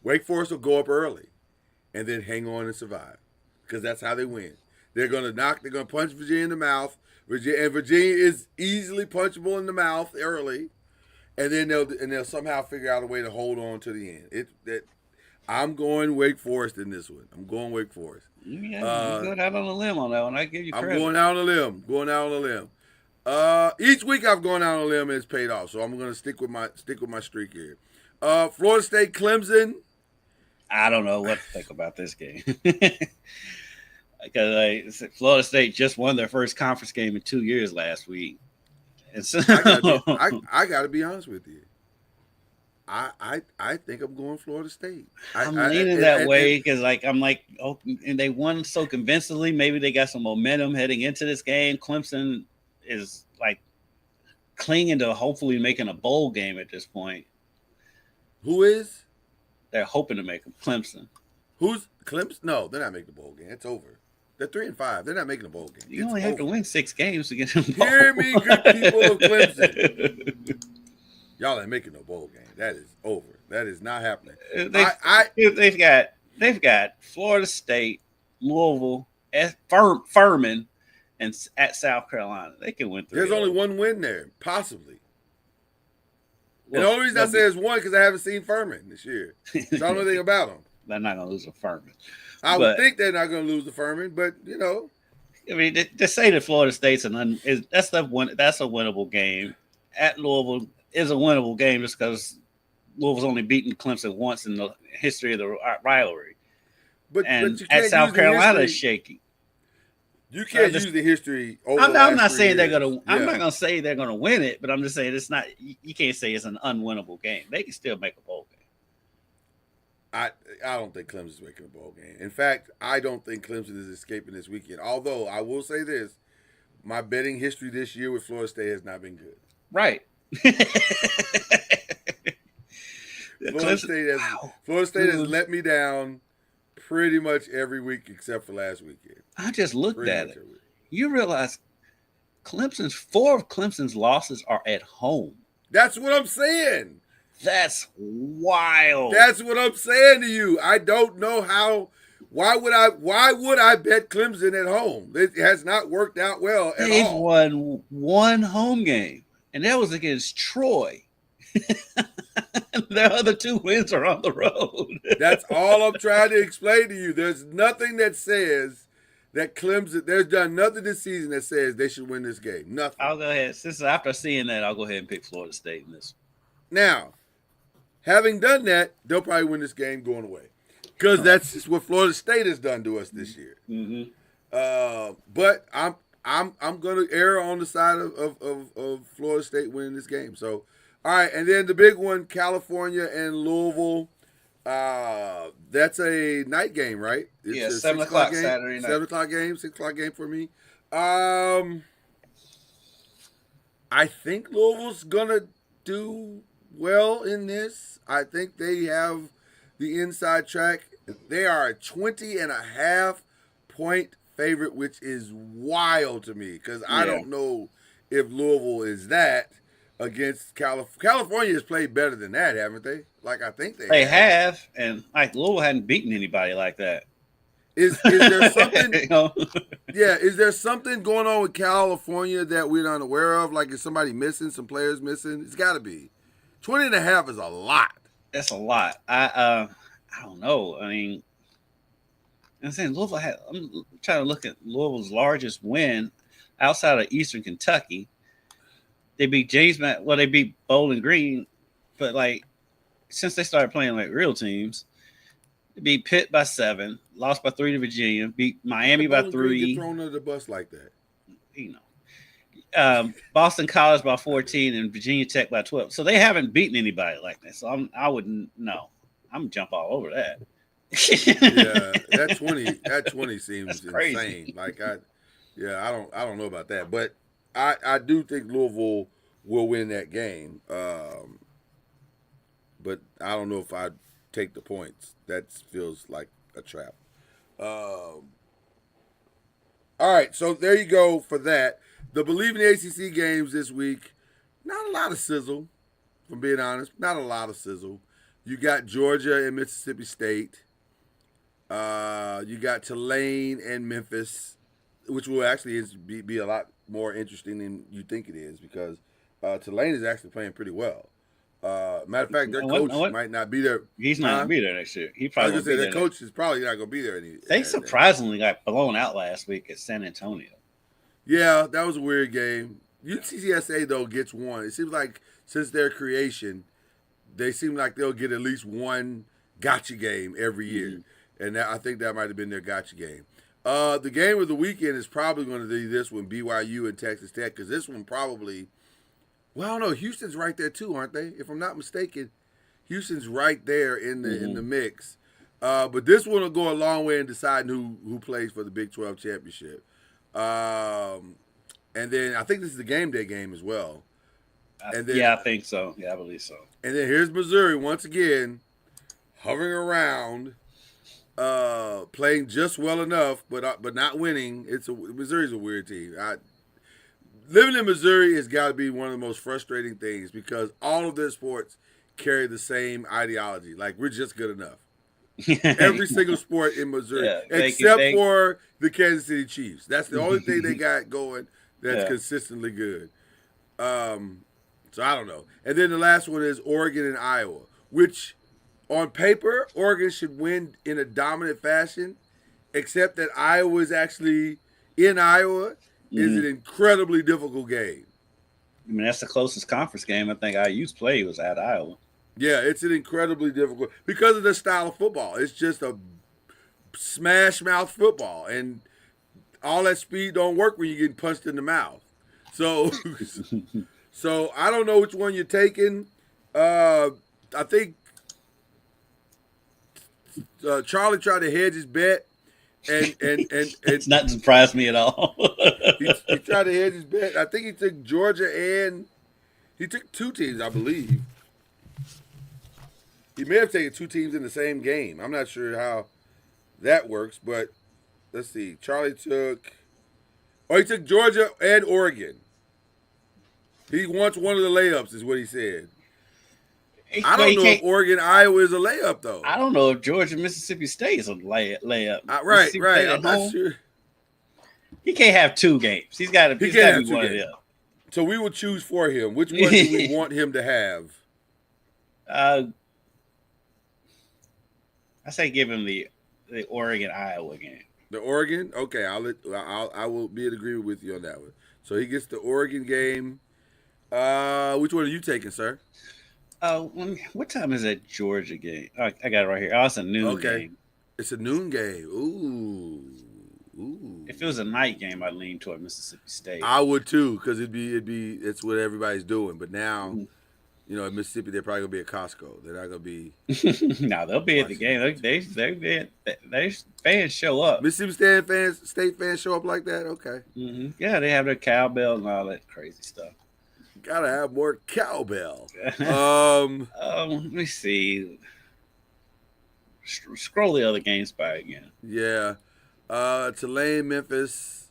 Wake Forest will go up early and then hang on and survive because that's how they win. They're going to punch Virginia in the mouth. Virginia is easily punchable in the mouth early. And then they'll somehow figure out a way to hold on to the end. I'm going Wake Forest in this one. I'm going Wake Forest. Yeah, you going out on a limb on that one. I give you credit. I'm going out on a limb. Each week I've gone out on a limb and it's paid off. So I'm going to stick with my streak here. Florida State, Clemson. I don't know what to think about this game. Because Florida State just won their first conference game in 2 years last week. And so I got to be honest with you. I think I'm going Florida State. I'm leaning that way because and they won so convincingly. Maybe they got some momentum heading into this game. Clemson is like clinging to hopefully making a bowl game at this point. Who is? They're hoping to make Clemson. Who's Clemson? No, they're not making the bowl game. It's over. They're 3-5. They're not making a bowl game. You only have to win 6 games to get them. Hear me, good people of Clemson. Y'all ain't making no bowl game. That is over. That is not happening. They've got Florida State, Louisville, Furman, and at South Carolina. They can win 3. There's only one win there, possibly. And the only reason I say it's one because I haven't seen Furman this year. So I don't know anything about them. They're not going to lose to Furman. I would think they're not going to lose to Furman, but you know. I mean, to say that Florida State's that's a winnable game. At Louisville is a winnable game just because Louisville's only beaten Clemson once in the history of the rivalry. But you can't at South Carolina is shaky. You can't use the history. I'm not saying they're gonna. I'm not gonna say they're gonna win it, but I'm just saying it's not. You can't say it's an unwinnable game. They can still make a bowl game. I don't think Clemson's making a bowl game. In fact, I don't think Clemson is escaping this weekend. Although I will say this, my betting history this year with Florida State has not been good. Right. Florida State has let me down pretty much every week except for last weekend. I just looked at it. You realize 4 of Clemson's losses are at home. That's what I'm saying. That's wild. That's what I'm saying to you. I don't know how. Why would I bet Clemson at home? It has not worked out well at all. They've won one home game, and that was against Troy. Their other 2 wins are on the road. That's all I'm trying to explain to you. There's nothing that says that Clemson. There's done nothing this season that says they should win this game. Nothing. I'll go ahead. Since after seeing that, I'll go ahead and pick Florida State in this. Now, having done that, they'll probably win this game going away because that's just what Florida State has done to us this year. Mm-hmm. But I'm going to err on the side of Florida State winning this game. So, all right, and then the big one, California and Louisville. That's a night game, right? It's a 7 o'clock game, Saturday night. 7 o'clock game, 6 o'clock game for me. I think Louisville's going to do well in this. I think they have the inside track. They are a 20.5 point favorite, which is wild to me because I don't know if Louisville is that against California. California has played better than that, haven't they? Like I think they have, and like Louisville hadn't beaten anybody like that. Is there something? Yeah, is there something going on with California that we're not aware of? Like is somebody missing? Some players missing? It's got to be. 20.5 is a lot. That's a lot. I don't know. I mean, I'm saying Louisville I'm trying to look at Louisville's largest win outside of Eastern Kentucky. They beat they beat Bowling Green, but like since they started playing like real teams, they beat Pitt by 7, lost by 3 to Virginia, beat Miami by 3. Get thrown under the bus like that, you know. Boston College by 14 and Virginia Tech by 12. So they haven't beaten anybody like that. So I wouldn't know. I'm gonna jump all over that. Yeah, that 20 seems insane. Like Yeah, I don't know about that, but I do think Louisville will win that game. But I don't know if I'd take the points. That feels like a trap. All right, so there you go for that. The BLEAV in the ACC games this week, not a lot of sizzle, if I'm being honest. Not a lot of sizzle. You got Georgia and Mississippi State. You got Tulane and Memphis, which will actually be a lot more interesting than you think it is because Tulane is actually playing pretty well. Matter of fact, their coach might not be there. He's not going to be there next year. He I probably was going to say, their coach is probably not going to be there. They surprisingly got blown out last week at San Antonio. Yeah, that was a weird game. UTSA, though, gets one. It seems like since their creation, they seem like they'll get at least one gotcha game every year. And I think that might have been their gotcha game. The game of the weekend is probably going to be this one, BYU and Texas Tech, because this one probably, well, I don't know, Houston's right there too, aren't they? If I'm not mistaken, Houston's right there in the mix. But this one will go a long way in deciding who plays for the Big 12 championship. And then I think this is the game day game as well. Yeah, I think so. Yeah, I believe so. And then here's Missouri once again, hovering around, playing just well enough, but not winning. Missouri's a weird team. Living in Missouri has got to be one of the most frustrating things because all of their sports carry the same ideology. Like, we're just good enough. Every single sport in Missouri, except for the Kansas City Chiefs. That's the only thing they got going that's consistently good. So I don't know. And then the last one is Oregon and Iowa, which on paper, Oregon should win in a dominant fashion, except that Iowa is actually in Iowa is an incredibly difficult game. I mean, that's the closest conference game I think IU's played was at Iowa. Yeah, it's an incredibly difficult because of the style of football. It's just a smash mouth football, and all that speed don't work when you're getting punched in the mouth. So, so I don't know which one you're taking. I think Charlie tried to hedge his bet, and it's not surprised me at all. he tried to hedge his bet. I think he took Georgia and he took two teams, I believe. He may have taken two teams in the same game. I'm not sure how that works, but let's see. Charlie took Georgia and Oregon. He wants one of the layups, is what he said. I don't know if Oregon, Iowa is a layup, though. I don't know if Georgia, Mississippi State is a layup. Right. I'm not sure. He can't have two games. He's got to be one of them. So we will choose for him. Which one do we want him to have? I say give him the Oregon Iowa game. The Oregon? Okay, I will be in agreement with you on that one. So he gets the Oregon game. Which one are you taking, sir? What time is that Georgia game? I got it right here. Oh, it's a noon game. It's a noon game. Ooh. If it was a night game, I'd lean toward Mississippi State. I would too, because it's what everybody's doing. But now, at Mississippi, they're probably gonna be at Costco. They're not gonna be. No, they'll be at the game. They fans show up. Mississippi State fans show up like that. Okay. Mm-hmm. Yeah, they have their cowbell and all that crazy stuff. Gotta have more cowbell. Let me see. Scroll the other games by again. Yeah. Tulane, Memphis,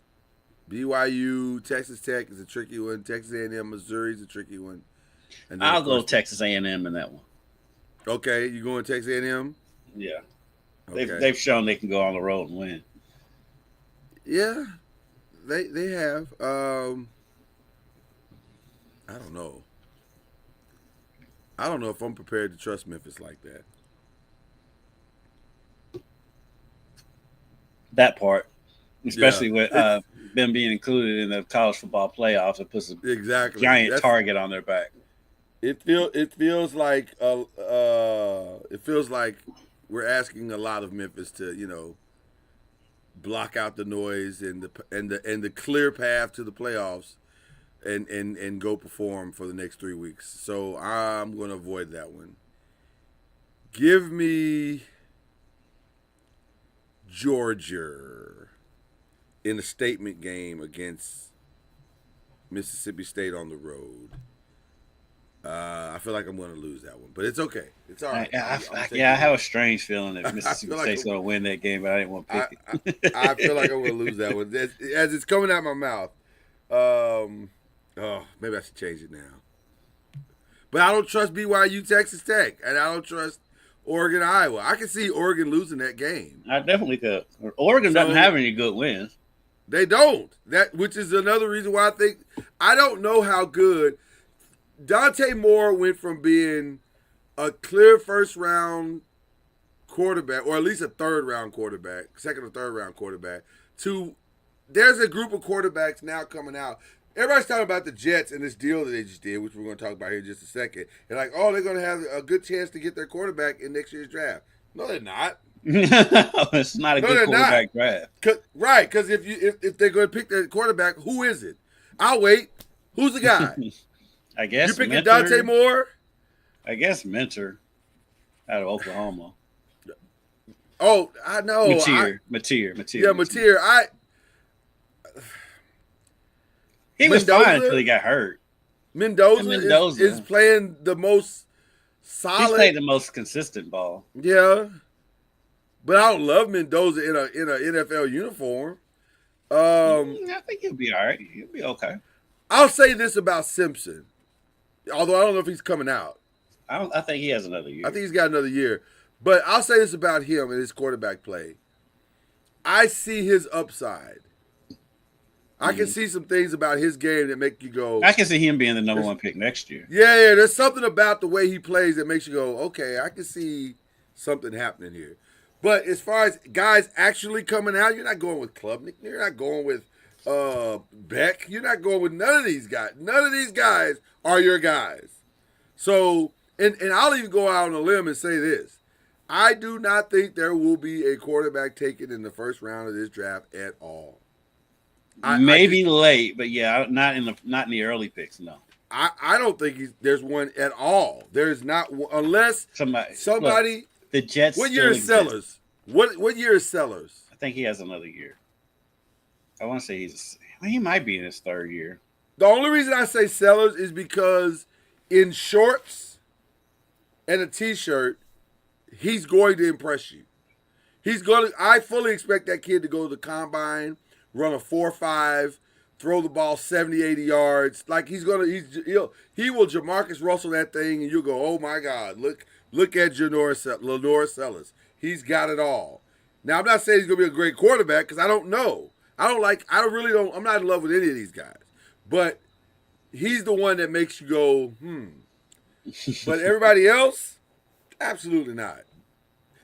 BYU, Texas Tech is a tricky one. Texas A&M, Missouri is a tricky one. And I'll go Texas A&M in that one. Okay, you going Texas A&M? Yeah. Okay. They've shown they can go on the road and win. Yeah, they have. I don't know. I don't know if I'm prepared to trust Memphis like that. That part, especially with them being included in the college football playoffs, it puts a giant target on their back. It feels like we're asking a lot of Memphis to block out the noise and the clear path to the playoffs and go perform for the next 3 weeks. So I'm going to avoid that one. Give me Georgia in a statement game against Mississippi State on the road. I feel like I'm going to lose that one, but it's okay. It's all right. I have a strange feeling that Mississippi State's going to win that game, but I didn't want to pick it. I feel like I'm going to lose that one as it's coming out my mouth. Maybe I should change it now. But I don't trust BYU, Texas Tech, and I don't trust Oregon, Iowa. I can see Oregon losing that game. I definitely could. Oregon doesn't have any good wins. They don't. Which is another reason why I don't know how good. Dante Moore went from being a clear first-round quarterback, or at least a third-round quarterback, second or third-round quarterback, to there's a group of quarterbacks now coming out. Everybody's talking about the Jets and this deal that they just did, which we're going to talk about here in just a second. And like, they're going to have a good chance to get their quarterback in next year's draft. No, they're not. It's not a good quarterback draft. Right, because if they're going to pick their quarterback, who is it? I'll wait. Who's the guy? I guess you picking Dante Moore? I guess Mentor out of Oklahoma. Oh, I know. Mateer. Yeah, Mateer. He was fine until he got hurt. Mendoza is playing the most solid. He's playing the most consistent ball. Yeah, but I don't love Mendoza in a NFL uniform. I think he'll be all right. He'll be okay. I'll say this about Simpson, although I don't know if he's coming out. I think he has another year. I think he's got another year. But I'll say this about him and his quarterback play. I see his upside. I can see some things about his game that make you go. I can see him being the number one pick next year. Yeah, there's something about the way he plays that makes you go, okay, I can see something happening here. But as far as guys actually coming out, you're not going with Klubnik. You're not going with Beck. You're not going with none of these guys. None of these guys are your guys. So, and I'll even go out on a limb and say this. I do not think there will be a quarterback taken in the first round of this draft at all. Maybe late, but yeah, not in the early picks. No, I don't think there's one at all. There's not unless somebody. Look, the Jets. What year is Sellers? What year is Sellers? I think he has another year. I want to say he might be in his third year. The only reason I say Sellers is because in shorts and a t-shirt, he's going to impress you. I fully expect that kid to go to the combine, run a 4.5, throw the ball 70, 80 yards. Like he will Jamarcus Russell that thing, and you'll go, oh my God, look at Lenore Sellers. He's got it all. Now I'm not saying he's gonna be a great quarterback because I don't know. I'm not in love with any of these guys. But he's the one that makes you go, But everybody else, absolutely not.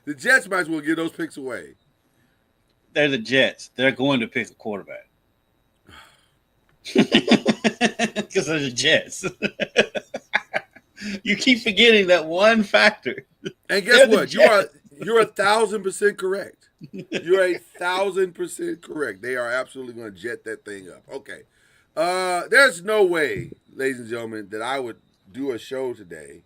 The Jets might as well give those picks away. They're the Jets. They're going to pick a quarterback. Because they're the Jets. You keep forgetting that one factor. And guess what? You're 1,000% correct. You're 1,000% correct. They are absolutely going to jet that thing up. Okay. There's no way, ladies and gentlemen, that I would do a show today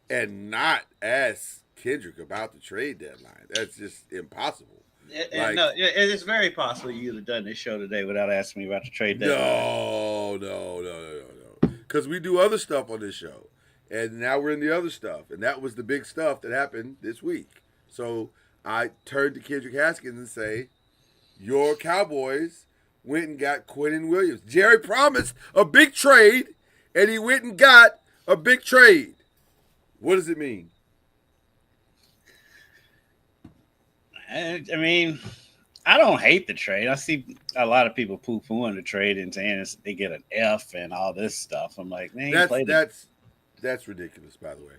and not ask Kendrick about the trade deadline. That's just impossible. No, it's very possible you'd have done this show today without asking me about the trade deadline. No. Because we do other stuff on this show. And now we're in the other stuff. And that was the big stuff that happened this week. So I turned to Kendrick Haskins and say, your Cowboys went and got Quentin Williams. Jerry promised a big trade, and he went and got a big trade. What does it mean? I mean, I don't hate the trade. I see a lot of people poo-pooing the trade and saying they get an F and all this stuff. I'm like, man, that's ridiculous, by the way.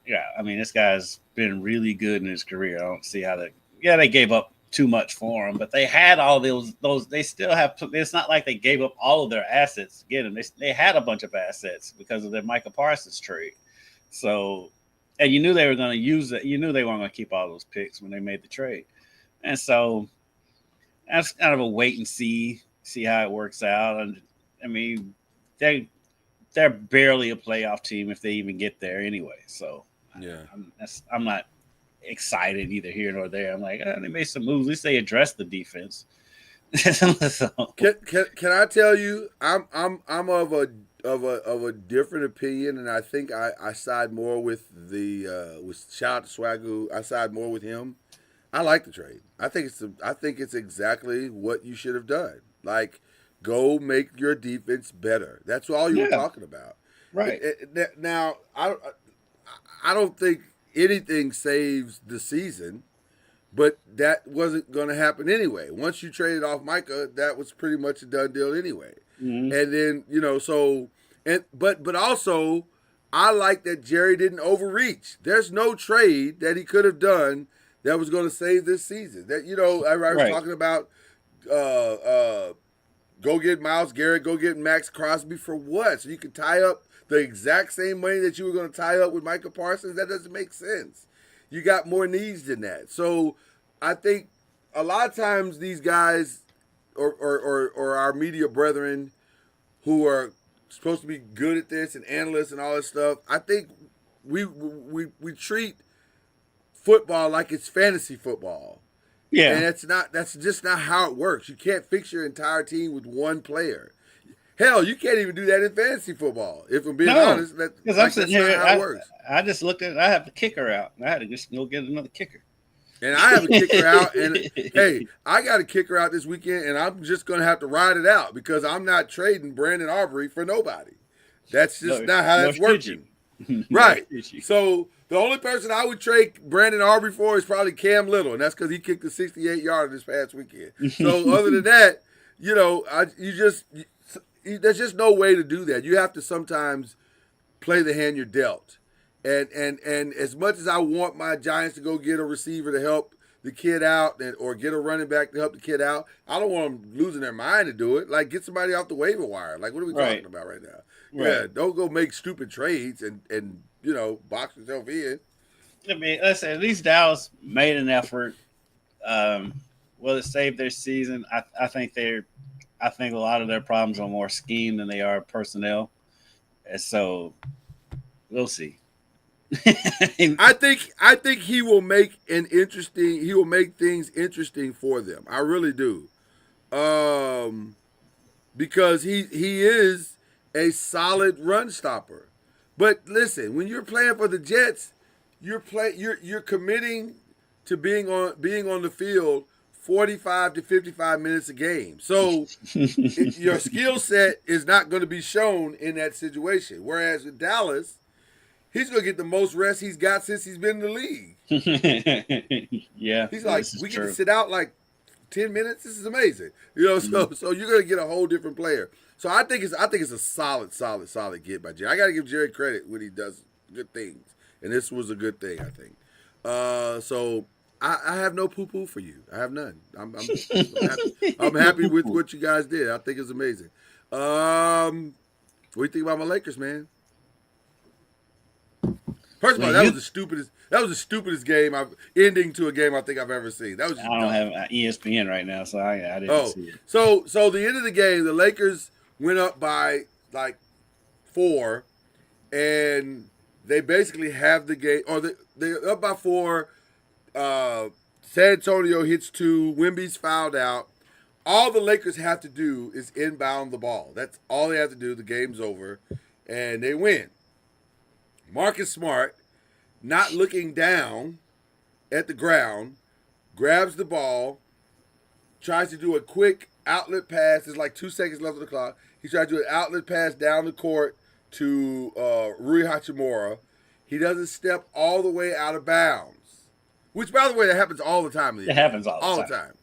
Yeah. I mean, this guy's been really good in his career. I don't see how they gave up too much for him, but they had all those. They still have. It's not like they gave up all of their assets to get him. They had a bunch of assets because of their Micah Parsons trade. So, and you knew they were going to use it. You knew they weren't going to keep all those picks when they made the trade. And so that's kind of a wait and see how it works out. And I mean, they're barely a playoff team if they even get there anyway. So yeah, I'm not excited either here nor there. I'm like, they made some moves. At least they addressed the defense. So, Can I tell you? I'm of a different opinion, and I think I side more with with shout out to Swagoo. I side more with him. I like the trade. I think it's exactly what you should have done. Like, go make your defense better. That's all you were yeah, talking about. right. Now I don't think anything saves the season, but that wasn't going to happen anyway. Once you traded off Micah, that was pretty much a done deal anyway. Mhm. And then but also, I like that Jerry didn't overreach. There's no trade that he could have done that was going to save this season. That I was Right. talking about. Uh, uh, Go get Miles Garrett. Go get Max Crosby for what? So you can tie up the exact same money that you were going to tie up with Micah Parsons. That doesn't make sense. You got more needs than that. So I think a lot of times these guys or our media brethren who are supposed to be good at this and analysts and all this stuff, I think we treat football like it's fantasy football. And Yeah. that's just not how it works. You can't fix your entire team with one player. Hell, you can't even do that in fantasy football. If I'm being No, honest, because I'm sitting that's here. not how it works. I just looked at. I have a kicker out. I had to just go get another kicker. And I have a kicker out, and hey, I got a kicker out this weekend, and I'm just gonna have to ride it out because I'm not trading Brandon Aubrey for nobody. That's just not how that's working. Right. So the only person I would trade Brandon Aubrey for is probably Cam Little, and that's because he kicked a 68-yarder this past weekend. So other than that, there's just no way to do that. You have to sometimes play the hand you're dealt. And as much as I want my Giants to go get a receiver to help the kid out or get a running back to help the kid out, I don't want them losing their mind to do it. Like, get somebody off the waiver wire. Like, what are we talking about right now? Right. Yeah, don't go make stupid trades and box yourself in. I mean, listen. At least Dallas made an effort. Will it save their season? I think I think a lot of their problems are more scheme than they are personnel. And so we'll see. I think he will make things interesting for them. I really do. Because he is a solid run stopper. But listen, when you're playing for the Jets, you're committing to being on the field 45 to 55 minutes a game. So your skill set is not going to be shown in that situation. Whereas with Dallas, he's going to get the most rest he's got since he's been in the league. Yeah. He's like, we get to sit out like 10 minutes. This is amazing. So you're going to get a whole different player. So I think it's a solid get by Jerry. I got to give Jerry credit when he does good things. And this was a good thing, I think. So I have no poo-poo for you. I have none. I'm happy with what you guys did. I think it's amazing. What do you think about my Lakers, man? First of all, that was the stupidest ending to a game I think I've ever seen. That was just I don't have ESPN right now, so I didn't see it. So the end of the game, the Lakers went up by like 4, and they basically have the game, or they're up by 4. San Antonio hits 2. Wemby's fouled out. All the Lakers have to do is inbound the ball. That's all they have to do. The game's over, and they win. Marcus Smart, not looking down at the ground, grabs the ball, tries to do a quick outlet pass. There's like 2 seconds left on the clock. He tries to do an outlet pass down the court to Rui Hachimura. He doesn't step all the way out of bounds. Which, by the way, that happens all the time. It happens all the time.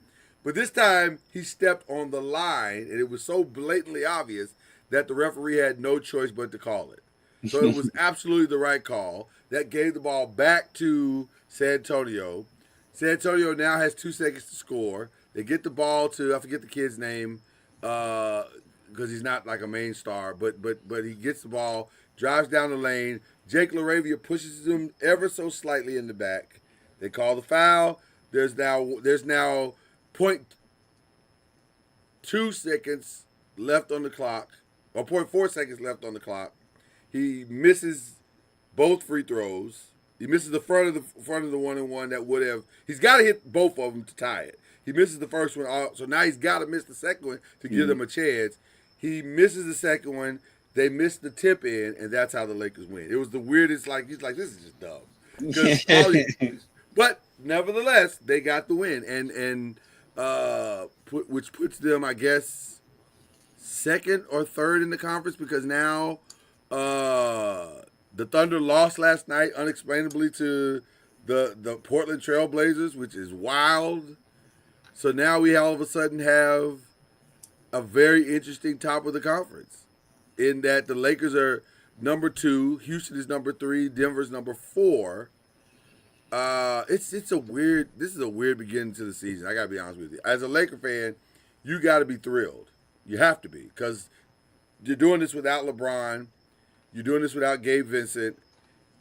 But this time, he stepped on the line, and it was so blatantly obvious that the referee had no choice but to call it. So it was absolutely the right call. That gave the ball back to San Antonio. San Antonio now has 2 seconds to score. They get the ball to, I forget the kid's name, because he's not like a main star, but he gets the ball, drives down the lane. Jake LaRavia pushes him ever so slightly in the back. They call the foul. There's now 0.2 seconds left on the clock, or 0.4 seconds left on the clock. He misses both free throws. He misses the front of the 1-and-1 that would have. He's got to hit both of them to tie it. He misses the first one, so now he's got to miss the second one to give them a chance. He misses the second one. They miss the tip in, and that's how the Lakers win. It was the weirdest. Like he's like, this is just dumb. But nevertheless, they got the win, and which puts them, I guess, second or third in the conference because now the Thunder lost last night unexplainably to the Portland Trail Blazers, which is wild. So now we all of a sudden have a very interesting top of the conference in that the Lakers are number 2, Houston is number 3, Denver's number 4. This is a weird beginning to the season. I gotta be honest with you. As a Laker fan, you gotta be thrilled. You have to be because you're doing this without LeBron, you're doing this without Gabe Vincent,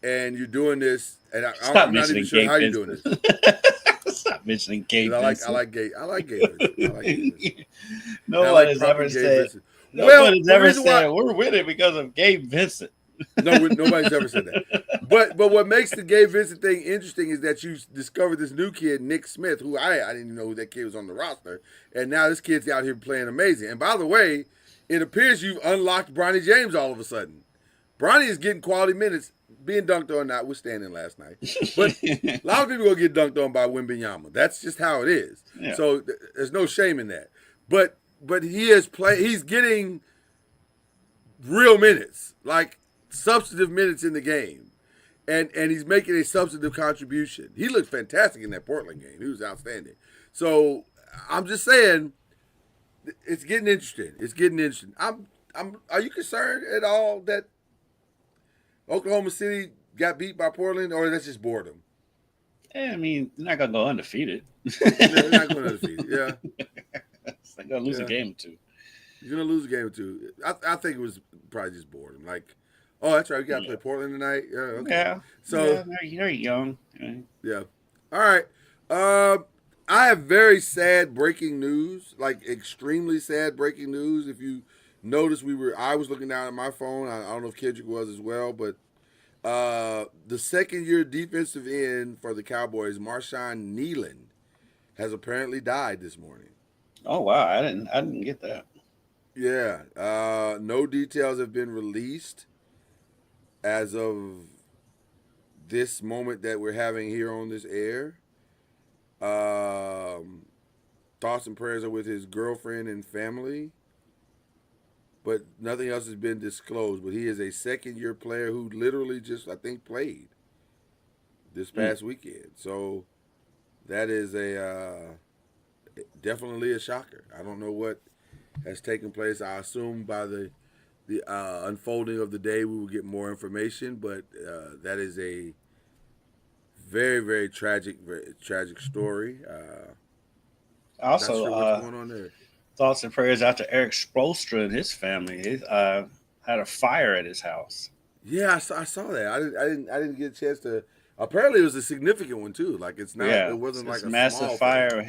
and you're doing this. And I'm not even sure how you're doing this. Stop mentioning Gabe. I like Gabe. I like Gabe Vincent. No one has ever said. No one has ever said we're winning because of Gabe Vincent. No, nobody's ever said that. But what makes the Gabe Vincent thing interesting is that you discovered this new kid, Nick Smith, who I didn't even know who that kid was on the roster, and now this kid's out here playing amazing. And by the way, it appears you've unlocked Bronny James all of a sudden. Bronny is getting quality minutes, being dunked on, notwithstanding last night. But a lot of people gonna get dunked on by Wembanyama. That's just how it is. Yeah. So there's no shame in that. But he's getting real minutes, like substantive minutes in the game. And he's making a substantive contribution. He looked fantastic in that Portland game. He was outstanding. So I'm just saying, it's getting interesting. It's getting interesting. Are you concerned at all that Oklahoma City got beat by Portland, or that's just boredom? Yeah, I mean, they're not gonna go undefeated. They're not going undefeated. Yeah, they're gonna lose a game or two. You're gonna lose a game or two. I think it was probably just boredom. Like, oh, that's right. We got to play Portland tonight. Yeah. Okay. Yeah. So they're young. Yeah. All right. I have very sad breaking news, like extremely sad breaking news. If you notice, I was looking down at my phone. I don't know if Kendrick was as well, but the second-year defensive end for the Cowboys, Marshawn Nealon, has apparently died this morning. Oh wow, I didn't get that. Yeah. No details have been released as of this moment that we're having here on this air. Thoughts and prayers are with his girlfriend and family, but nothing else has been disclosed. But he is a second-year player who literally just, I think, played this past weekend. So that is definitely a shocker. I don't know what has taken place. I assume by the unfolding of the day we will get more information, but that is a very, very tragic story. Also, what's going on there. Thoughts and prayers out to Eric Spoelstra and his family. He had a fire at his house. Yeah, I saw that. I didn't get a chance to. Apparently, it was a significant one too. Like it's not. Yeah, it wasn't like a massive small fire,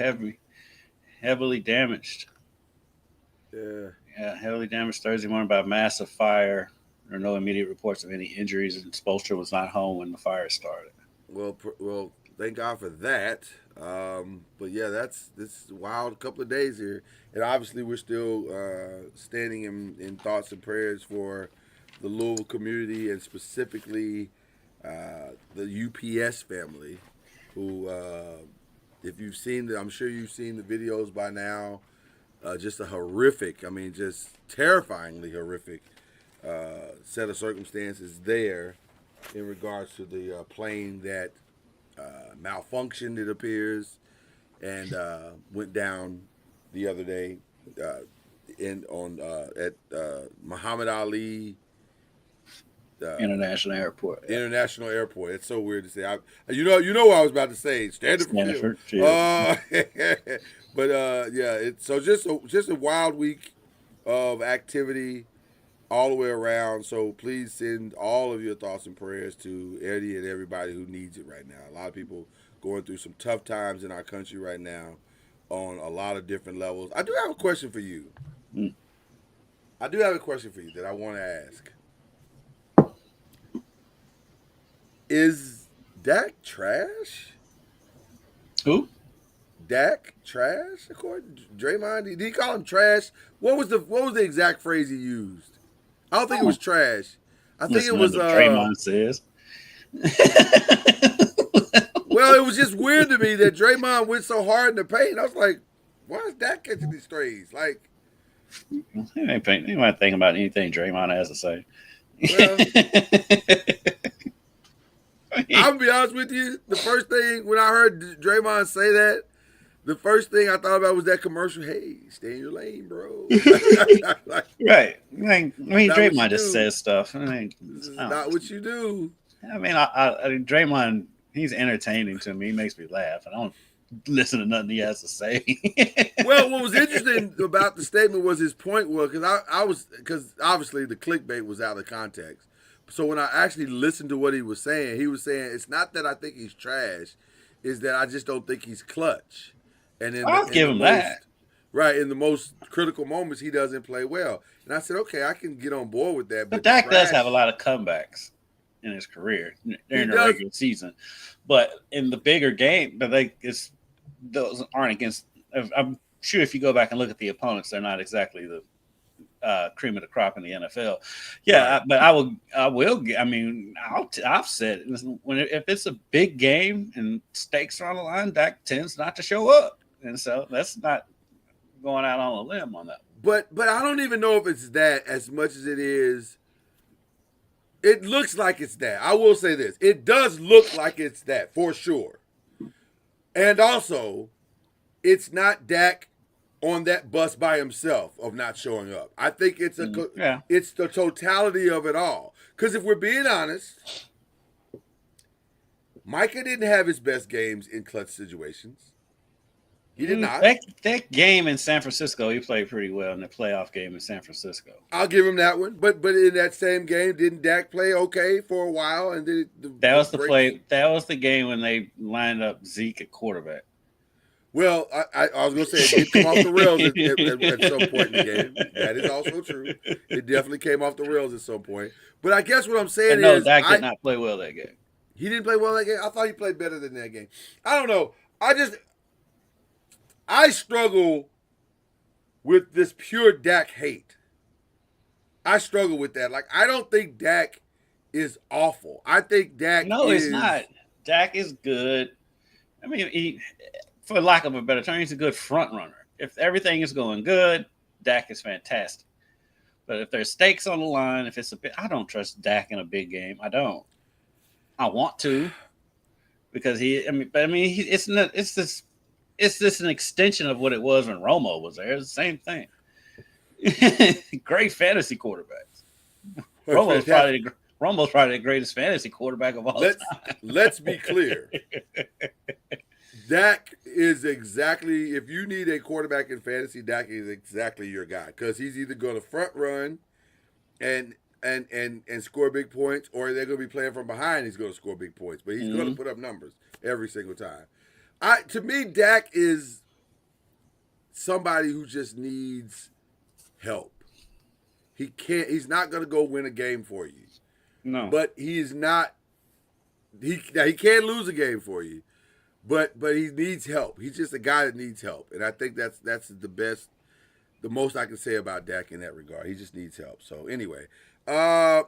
heavily damaged. Yeah. Yeah, heavily damaged Thursday morning by a massive fire. There are no immediate reports of any injuries, and Spoelstra was not home when the fire started. Well, thank God for that. But yeah, this is a wild couple of days here, and obviously we're still standing in thoughts and prayers for the Louisville community and specifically the UPS family, who, if you've seen I'm sure you've seen the videos by now. Just a horrific, just terrifyingly horrific set of circumstances there in regards to the plane that malfunctioned, it appears, and went down the other day at Muhammad Ali International Airport. Yeah. International Airport. It's so weird to say. You know what I was about to say. Standard Field. But yeah, it's so just a wild week of activity all the way around. So please send all of your thoughts and prayers to Eddie and everybody who needs it right now. A lot of people going through some tough times in our country right now on a lot of different levels. I do have a question for you. I do have a question for you that I want to ask. Is Dak trash? Who? Dak trash? According to Draymond, did he call him trash? What was the exact phrase he used? I don't think it was trash. I think it was. What Draymond says. Well, it was just weird to me that Draymond went so hard in the paint. I was like, why is Dak catching these strays? Like, He ain't think about anything Draymond has to say. Well, I'll be honest with you. The first thing when I heard Draymond say that, the first thing I thought about was that commercial. Hey, stay in your lane, bro. Like, right. Draymond just do. says stuff. This is not what you do. I mean, Draymond, he's entertaining to me. He makes me laugh. I don't listen to nothing he has to say. Well, what was interesting about the statement was his point was because obviously the clickbait was out of context. So when I actually listened to what he was saying it's not that I think he's trash, is that I just don't think he's clutch. And I'll give him that. Right, in the most critical moments, he doesn't play well. And I said, okay, I can get on board with that. But Dak does have a lot of comebacks in his career during the regular season. But in the bigger game, those aren't against. I'm sure if you go back and look at the opponents, they're not exactly the cream of the crop in the NFL. Yeah, right. But I've said if it's a big game and stakes are on the line, Dak tends not to show up, and so that's not going out on a limb on that. But I don't even know if it's that as much as it is. It looks like it's that. I will say this: it does look like it's that for sure. And also, it's not Dak on that bus by himself of not showing up. I think it's it's the totality of it all. Because if we're being honest, Micah didn't have his best games in clutch situations. He did not. That game in San Francisco, he played pretty well in the playoff game in San Francisco. I'll give him that one. But in that same game, didn't Dak play okay for a while? And then that was the game when they lined up Zeke at quarterback. Well, I was going to say it did come off the rails at some point in the game. That is also true. It definitely came off the rails at some point. But I guess what I'm saying is Dak did not play well that game. He didn't play well that game? I thought he played better than that game. I don't know. I struggle with this pure Dak hate. I struggle with that. Like, I don't think Dak is awful. I think Dak it's not. Dak is good. I mean, for lack of a better term, he's a good front runner. If everything is going good, Dak is fantastic. But if there's stakes on the line, I don't trust Dak in a big game. I don't. I want to, because it's just an extension of what it was when Romo was there. It's the same thing. Great fantasy quarterbacks. Romo's probably the greatest fantasy quarterback of all time. Let's be clear. Dak is exactly, if you need a quarterback in fantasy, Dak is exactly your guy, because he's either going to front run and score big points, or they're going to be playing from behind. He's going to score big points, but he's going to put up numbers every single time. To me, Dak is somebody who just needs help. He's not going to go win a game for you. No. But he's not. He can't lose a game for you. But he needs help. He's just a guy that needs help, and I think that's the most I can say about Dak in that regard. He just needs help. So anyway, I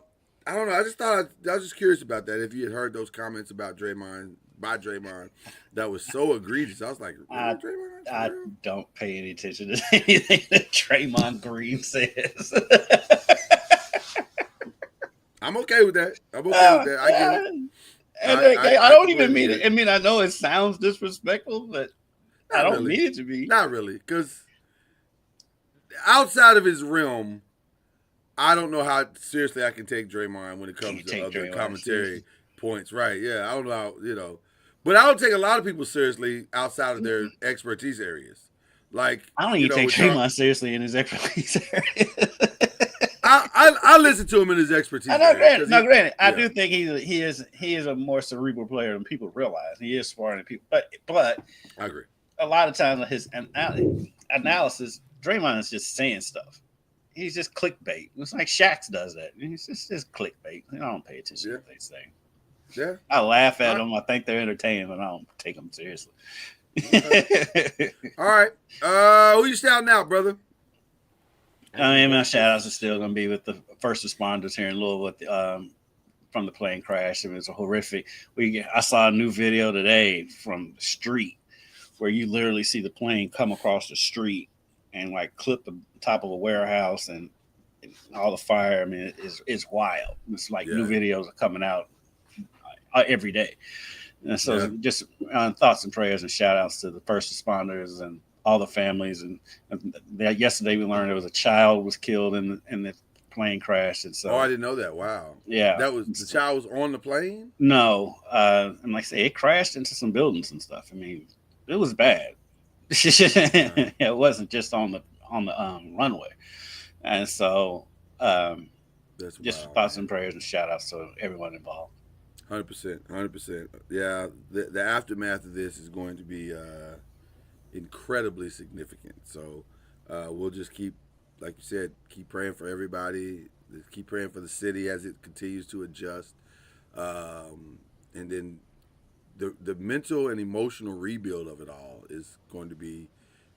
don't know. I was just curious about that. If you had heard those comments about Draymond. That was so egregious. I was like, really, Draymond? I don't pay any attention to anything that Draymond Green says. I'm okay with that. I get it. I don't even mean it. I mean, I know it sounds disrespectful, but I don't mean it to be. Not really, because outside of his realm, I don't know how seriously I can take Draymond when it comes to other commentary points. Right, yeah. I don't know how, But I don't take a lot of people seriously outside of their expertise areas. Like, I don't even take Draymond seriously in his expertise areas. I listen to him in his expertise. Granted. I do think he is a more cerebral player than people realize. He is smarter than people, but I agree. A lot of times his analysis, Draymond is just saying stuff. He's just clickbait. It's like Shaq does that. It's just clickbait. I don't pay attention to what they say. Yeah, I laugh at them. I think they're entertaining, but I don't take them seriously. All right. Who you shouting out, brother? I mean, my shout outs are still going to be with the first responders here in Louisville from the plane crash. It was horrific. I saw a new video today from the street where you literally see the plane come across the street and like clip the top of a warehouse and all the fire. I mean, it's wild. It's like new videos are coming out every day. And so just thoughts and prayers and shout outs to the first responders and all the families. And yesterday we learned there was a child was killed in the plane crash. And so, I didn't know that. Wow. Yeah. That was the child was on the plane? No. And like I say, it crashed into some buildings and stuff. I mean, it was bad. It wasn't just on the runway. And so just wild, thoughts and prayers and shout outs to everyone involved. 100%. Yeah, the aftermath of this is going to be incredibly significant. So we'll just keep, like you said, keep praying for everybody. Keep praying for the city as it continues to adjust. And then the mental and emotional rebuild of it all is going to be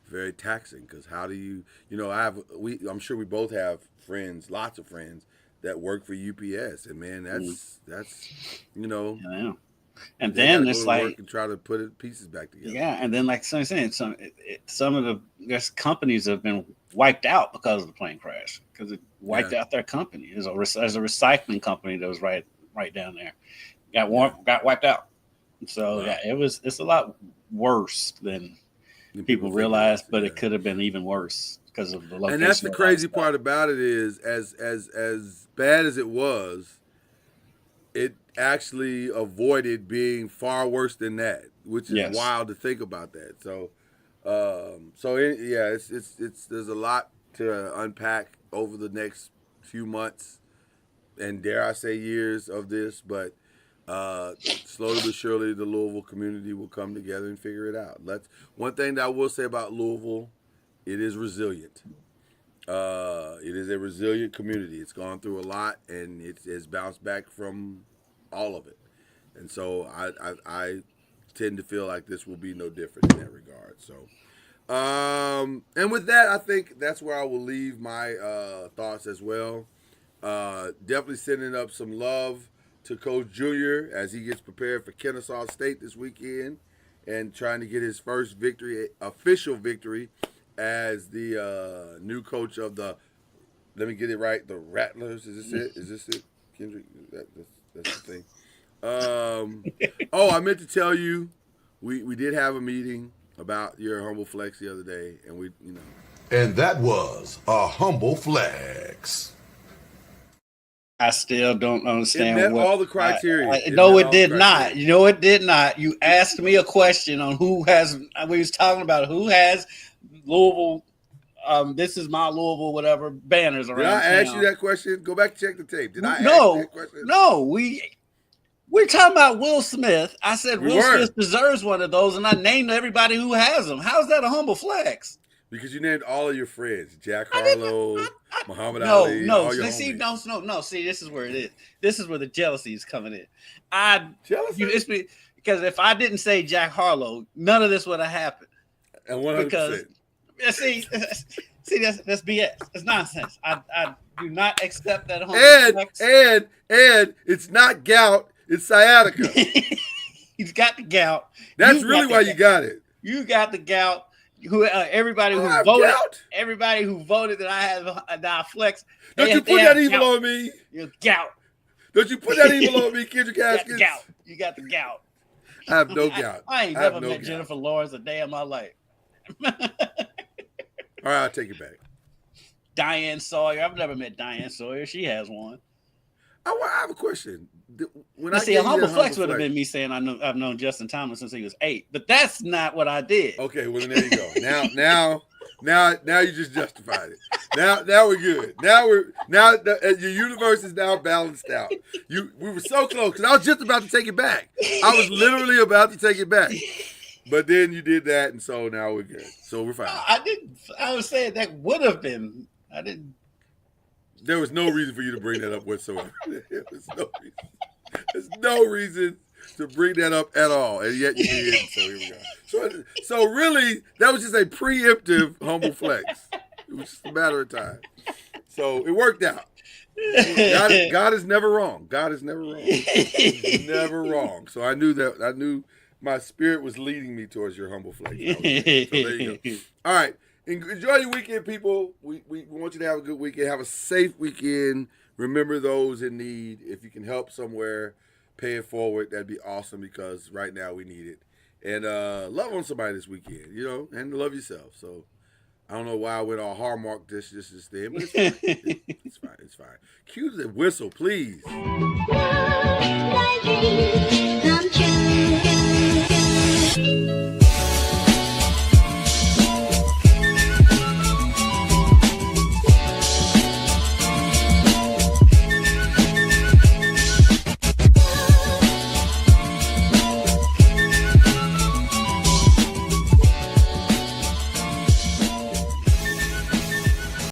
very taxing, because how do you I'm sure we both have friends, lots of friends that work for UPS, and man, that's Yeah. And then it's like and try to put pieces back together. Yeah, and then like I'm saying, some of the companies have been wiped out because of the plane crash, because it wiped out their company. There's a recycling company that was right down there, got wiped out. So it's a lot worse than people realize, but it could have been even worse because of the location. And that's the crazy part about it is, as bad as it was, it actually avoided being far worse than that, which is wild to think about that. So, it's there's a lot to unpack over the next few months, and dare I say years of this, but slowly but surely the Louisville community will come together and figure it out. One thing that I will say about Louisville, it is resilient. It is a resilient community. It's gone through a lot, and it's bounced back from all of it. And so I tend to feel like this will be no different in that regard. So, and with that, I think that's where I will leave my thoughts as well. Definitely sending up some love to Coach Junior as he gets prepared for Kennesaw State this weekend and trying to get his first official victory as the new coach of the, let me get it right, the Rattlers. Is this it, Kendrick? That's the thing. I meant to tell you, we did have a meeting about your humble flex the other day, and And that was a humble flex. I still don't understand. It met all the criteria. No, it did not. It did not. You asked me a question on who has. We was talking about who has Louisville. This is my Louisville, whatever banners around. Did I ask you that question? Go back and check the tape. Did I ask that question? No. We're talking about Will Smith. I said Will Smith deserves one of those, and I named everybody who has them. How's that a humble flex? Because you named all of your friends, Jack Harlow, Muhammad Ali. No. See, this is where it is. This is where the jealousy is coming in. Jealousy? Because if I didn't say Jack Harlow, none of this would have happened. And 100%. Because see, that's BS. It's nonsense. I do not accept that. And it's not gout. It's sciatica. He's got the gout. That's really why you got it. You got the gout. Everybody who voted that I have that I flex. Don't you put that evil on me? You're gout. Don't you put that evil on me, Kendrick Haskins? You got the gout. I have no gout. I ain't never met Jennifer Lawrence a day in my life. All right, I'll take it back. Diane Sawyer. I've never met Diane Sawyer. She has one. I have a question. A humble flex would have been me saying I've known Justin Thomas since he was 8, but that's not what I did. Okay, well then there you go. Now you just justified it. Now we're good. Your universe is now balanced out. We were so close because I was just about to take it back. I was literally about to take it back, but then you did that, and so now we're good. So we're fine. I was saying that would have been. I didn't. There was no reason for you to bring that up whatsoever. There's no reason to bring that up at all, and yet you did. So here we go. So really, that was just a preemptive humble flex. It was just a matter of time. So it worked out. God is never wrong. God is never wrong. He's never wrong. So I knew my spirit was leading me towards your humble flex. So there you go. All right. Enjoy your weekend, people. We want you to have a good weekend. Have a safe weekend. Remember those in need. If you can help somewhere, pay it forward. That'd be awesome because right now we need it. And love on somebody this weekend, and love yourself. So I don't know why I went all hallmark this then, but it's fine. It's fine. Cue the whistle, please.